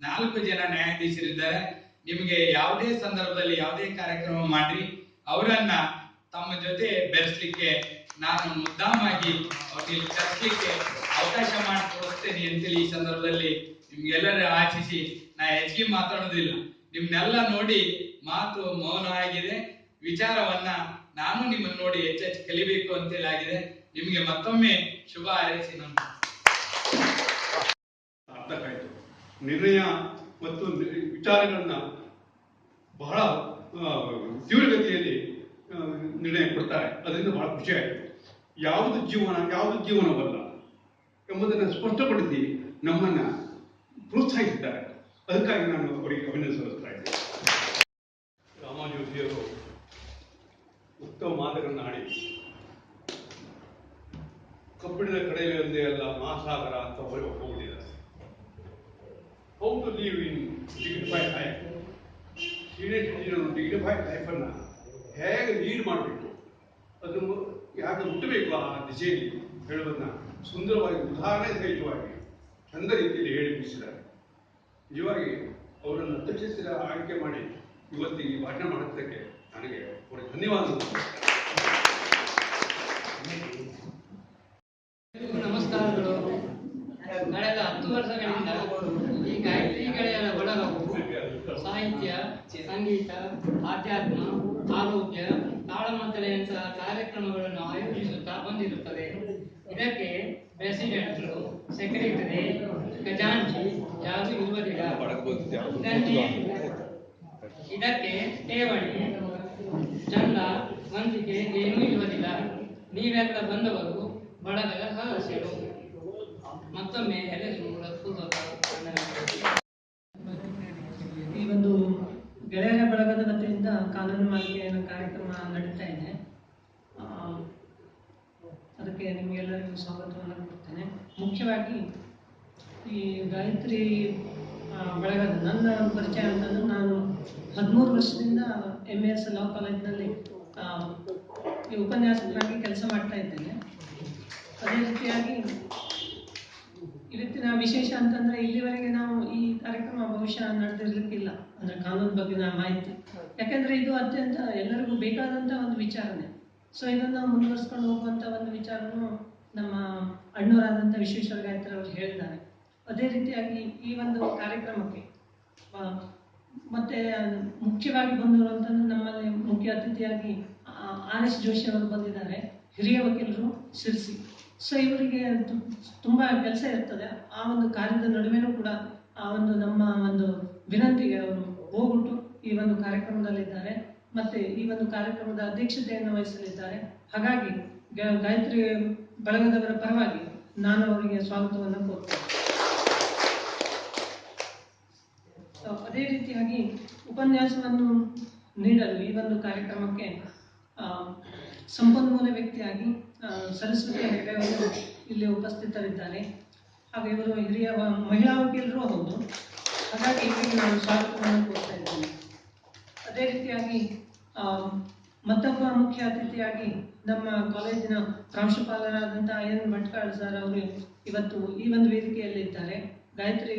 4 ಜನ ನ್ಯಾಯಾಧೀಶರಿದ್ದಾರೆ. ನಿಮಗೆ ಯಾವುದೇ ಸಂದರ್ಭದಲ್ಲಿ ಯಾವುದೇ ಕಾರ್ಯಕ್ರಮ ಮಾಡ್ರಿ, ಅವರನ್ನ ತಮ್ಮ ಜೊತೆ ಬೆರೆಸ್ಲಿಕ್ಕೆ ನಾನು ಮುದ್ದಾಮಾಗಿ ಅವ್ರಿಗೆ ಕರೆಸ್ಲಿಕ್ಕೆ ಅವಕಾಶ ಮಾಡಿಕೊಡ್ತೇನೆ ಅಂತೇಳಿ ಈ ಸಂದರ್ಭದಲ್ಲಿ ನಿಮ್ಗೆಲ್ಲರೂ ಆಶಿಸಿ ನಾ ಹೆಚ್ಚಿಗೆ ಮಾತಾಡೋದಿಲ್ಲ. ನಿಮ್ನೆಲ್ಲ ನೋಡಿ ಮಾತು ಮೌನ ಆಗಿದೆ. ವಿಚಾರವನ್ನ ನಾನು ನಿಮ್ಮನ್ನು ನೋಡಿ ಹೆಚ್ಚೆಚ್ಚು ಕಲಿಬೇಕು ಅಂತೇಳಿ ಆಗಿದೆ. ನಿಮಗೆ ಮತ್ತೊಮ್ಮೆ ಶುಭ ಹಾರೈಸಿ ನಾನು ಅರ್ಥಕ್ಕಾಯ್ತು. ನಿರ್ಣಯ ಮತ್ತು ವಿಚಾರಗಳನ್ನ ಬಹಳ ತೀವ್ರಗತಿಯಲ್ಲಿ ನಿರ್ಣಯ ಕೊಡ್ತಾರೆ. ಅದರಿಂದ ಬಹಳ ಖುಷಿ ಆಯಿತು. ಯಾವುದು ಜೀವನ, ಯಾವುದು ಜೀವನವಲ್ಲ ಎಂಬುದನ್ನು ಸ್ಪಷ್ಟಪಡಿಸಿ ನಮ್ಮನ್ನು ಪ್ರೋತ್ಸಾಹಿಸಿದ್ದಾರೆ. ಅದಕ್ಕಾಗಿ ನಾನು ಅವರಿಗೆ ಅಭಿನಂದನೆ ಸಲ್ಲಿಸ್ತಾ ಇದ್ದೇನೆ. ರಾಮಾನುಜಿಯವರು ಉತ್ತಮ ಮಾತುಗಳನ್ನು ಆಡಿ ಕಬ್ಬಿಣದ ಕಡೆಯಲ್ಲಿ ಒಂದೇ ಅಲ್ಲ ಮಹಾಸಾಗರ ಅಂತ ಹೋಗ್ಬಿಟ್ಟಿದ್ದಾರೆ. How to live in dignified life, senior citizen dignified ಲೈಫನ್ನು ಹೇಗೆ ಲೀಡ್ ಮಾಡಬೇಕು, ಅದನ್ನು ಯಾಕೆ ಮುಟ್ಟಬೇಕು ಆ ದಿಶೆಯಲ್ಲಿ ಹೇಳುವುದನ್ನು ಸುಂದರವಾಗಿ ಉದಾಹರಣೆ ಸಹಿತವಾಗಿ ಚಂದ ರೀತಿಯಲ್ಲಿ ಹೇಳಿ ಮುಗಿಸಿದ್ದಾರೆ. ನಿಜವಾಗಿ ಅವರನ್ನು ಅಧ್ಯಕ್ಷರ ಆಯ್ಕೆ ಮಾಡಿ ಇವತ್ತಿಗೆ ಈ ಭಾಷಣ ಮಾಡೋದಕ್ಕೆ ನನಗೆ ಅವರಿಗೆ ಧನ್ಯವಾದಗಳು. ನಮಸ್ಕಾರಗಳು. ಕಳೆದ 10 ವರ್ಷಗಳಿಂದ ಈ ಗಾಯತ್ರಿ ಗೆಳೆಯರ ಬಳಗವು ಸಾಹಿತ್ಯ, ಸಂಗೀತ, ಆಧ್ಯಾತ್ಮ, ಆರೋಗ್ಯ, ತಾಳಮದ್ದಳೆಯಂತಹ ಕಾರ್ಯಕ್ರಮಗಳನ್ನು ಆಯೋಜಿಸುತ್ತಾ ಬಂದಿರುತ್ತದೆ. ಇದಕ್ಕೆ ಪ್ರೆಸಿಡೆಂಟ್ರು, ಸೆಕ್ರೆಟರಿ, ಖಜಾಂಚಿ ಯಾರು ಇರುವುದಿಲ್ಲ. ಇದಕ್ಕೆ ಠೇವಣಿ, ಚಂದ, ವಂತಿಗೆ ಏನೂ ಇರುವುದಿಲ್ಲ. ನೀವೆಲ್ಲ ಬಂದವರು ಬಳಗದ ಸದಸ್ಯರು. ಮತ್ತೊಮ್ಮೆ ಎಲ್ಲರಿಗೂ ಹೃತ್ಪೂರ್ವಕ ವಂದನೆಗಳು. ಈ ಒಂದು ಗೆಳೆಯರ ಬಳಗದ ವತಿಯಿಂದ ಕಾನೂನು ಮಾಲಿಕೆಯ ಕಾರ್ಯಕ್ರಮ ನಡೀತಾ ಇದೆ. ಅದಕ್ಕೆ ನಿಮಗೆಲ್ಲರಿಗೂ ಸ್ವಾಗತವನ್ನು ಕೊಡ್ತೇನೆ. ಮುಖ್ಯವಾಗಿ ಈ ಗಾಯತ್ರಿ ಬಳಗದ ನನ್ನ ಪರಿಚಯ ಅಂತಂದ್ರೆ, ನಾನು 13 ವರ್ಷದಿಂದ MAS ಲಾ ಕಾಲೇಜಿನಲ್ಲಿ ಈ ಉಪನ್ಯಾಸಕರಾಗಿ ಕೆಲಸ ಮಾಡ್ತಾ ಇದ್ದೇನೆ. ಅದೇ ರೀತಿಯಾಗಿ ಇವತ್ತಿನ ವಿಶೇಷ ಅಂತಂದ್ರೆ, ಇಲ್ಲಿವರೆಗೆ ನಾವು ಈ ಕಾರ್ಯಕ್ರಮ ಬಹುಶಃ ನಡೆದಿರ್ಲಿಕ್ಕಿಲ್ಲ, ಅಂದ್ರೆ ಕಾನೂನು ಬಗ್ಗಿನ ಮಾಹಿತಿ. ಯಾಕಂದ್ರೆ ಇದು ಅತ್ಯಂತ ಎಲ್ಲರಿಗೂ ಬೇಕಾದಂತ ಒಂದು ವಿಚಾರನೆ. ಸೊ ಇದನ್ನು ಮುಂದುವರಿಸ್ಕೊಂಡು ಹೋಗುವಂತ ಒಂದು ವಿಚಾರನು ನಮ್ಮ ಅಣ್ಣವರಾದಂಥ ವಿಶ್ವೇಶ್ವರ ಗಾಯತ್ರಿ ಅವರು ಹೇಳಿದ್ದಾರೆ. ಅದೇ ರೀತಿಯಾಗಿ ಈ ಒಂದು ಕಾರ್ಯಕ್ರಮಕ್ಕೆ ಮತ್ತೆ ಮುಖ್ಯವಾಗಿ ಬಂದಿರುವಂತಂದ್ರೆ, ನಮ್ಮಲ್ಲಿ ಮುಖ್ಯ ಅತಿಥಿಯಾಗಿ RS ಜೋಶಿ ಅವರು ಬಂದಿದ್ದಾರೆ, ಹಿರಿಯ ವಕೀಲರು, ಶಿರ್ಸಿ. ಸೊ ಇವರಿಗೆ ತುಂಬಾ ಕೆಲಸ ಇರ್ತದೆ. ಆ ಒಂದು ಕಾರ್ಯದ ನಡುವೆನೂ ಕೂಡ ಆ ಒಂದು ನಮ್ಮ ಒಂದು ವಿನಂತಿಗೆ ಅವರು ಹೋಗ್ಬಿಟ್ಟು ಈ ಒಂದು ಕಾರ್ಯಕ್ರಮದಲ್ಲಿದ್ದಾರೆ. ಮತ್ತೆ ಈ ಒಂದು ಕಾರ್ಯಕ್ರಮದ ಅಧ್ಯಕ್ಷತೆಯನ್ನು ವಹಿಸಲಿದ್ದಾರೆ. ಹಾಗಾಗಿ ಗಾಯತ್ರಿ ಬಳಗದವರ ಪರವಾಗಿ ನಾನು ಅವರಿಗೆ ಸ್ವಾಗತವನ್ನು ಕೋರ್ತೇನೆ. ಅದೇ ರೀತಿಯಾಗಿ ಉಪನ್ಯಾಸವನ್ನು ನೀಡಲು ಈ ಒಂದು ಕಾರ್ಯಕ್ರಮಕ್ಕೆ ಸಂಪನ್ಮೂಲ ವ್ಯಕ್ತಿಯಾಗಿ ಸರಸ್ವತಿ ಹೆಗಡೆ ಅವರು ಇಲ್ಲಿ ಉಪಸ್ಥಿತರಿದ್ದಾರೆ. ಹಾಗೆ ಇವರು ಹಿರಿಯ ಮಹಿಳಾ ವಕೀಲರು ಹೌದು. ಹಾಗಾಗಿ ಇವರಿಗೆ ನಾನು ಸ್ವಾಗತವನ್ನು ಕೋರ್ತಾ ಇದ್ದೇನೆ. ಅದೇ ರೀತಿಯಾಗಿ ಮತ್ತೊಬ್ಬ ಮುಖ್ಯ ಅತಿಥಿಯಾಗಿ ನಮ್ಮ ಕಾಲೇಜಿನ ಪ್ರಾಂಶುಪಾಲರಾದಂಥ IN ಭಟ್ಕಾಳ್ ಸರ್ ಅವರು ಇವತ್ತು ಈ ಒಂದು ವೇದಿಕೆಯಲ್ಲಿದ್ದಾರೆ. ಗಾಯತ್ರಿ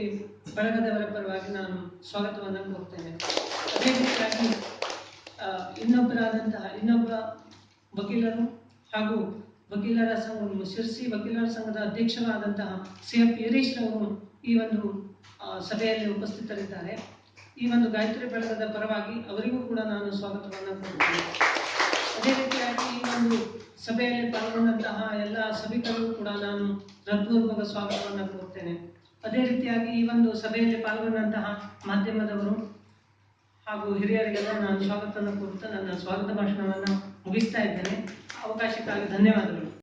ಬಳಗದವರ ಪರವಾಗಿ ನಾನು ಸ್ವಾಗತವನ್ನು ಕೋರ್ತೇನೆ. ಅದೇ ರೀತಿಯಾಗಿ ಇನ್ನೊಬ್ಬ ವಕೀಲರು ಹಾಗೂ ವಕೀಲರ ಸಂಘ ಶಿರ್ಸಿ ವಕೀಲರ ಸಂಘದ ಅಧ್ಯಕ್ಷರು ಆದಂತಹ CF ಯರೀಶ್ ರವರು ಈ ಒಂದು ಸಭೆಯಲ್ಲಿ ಉಪಸ್ಥಿತರಿದ್ದಾರೆ. ಈ ಒಂದು ಗಾಯತ್ರಿ ಬಳಗದ ಪರವಾಗಿ ಅವರಿಗೂ ಕೂಡ ನಾನು ಸ್ವಾಗತವನ್ನು ಕೋರುತ್ತೇನೆ. ಅದೇ ರೀತಿಯಾಗಿ ಈ ಒಂದು ಸಭೆಯಲ್ಲಿ ಪಾಲ್ಗೊಂಡಂತಹ ಎಲ್ಲ ಸಭಿಕರಿಗೂ ಕೂಡ ನಾನು ಹೃತ್ಪೂರ್ವಕ ಸ್ವಾಗತವನ್ನು ಕೋರುತ್ತೇನೆ. ಅದೇ ರೀತಿಯಾಗಿ ಈ ಒಂದು ಸಭೆಯಲ್ಲಿ ಪಾಲ್ಗೊಂಡಂತಹ ಮಾಧ್ಯಮದವರು ಹಾಗೂ ಹಿರಿಯರಿಗೆಲ್ಲ ನಾನು ಸ್ವಾಗತವನ್ನು ಕೋರುತ್ತಾ ನನ್ನ ಸ್ವಾಗತ ಭಾಷಣವನ್ನು ಮುಗಿಸ್ತಾ ಇದ್ದೇನೆ. ಅವಕಾಶಕ್ಕಾಗಿ ಧನ್ಯವಾದಗಳು.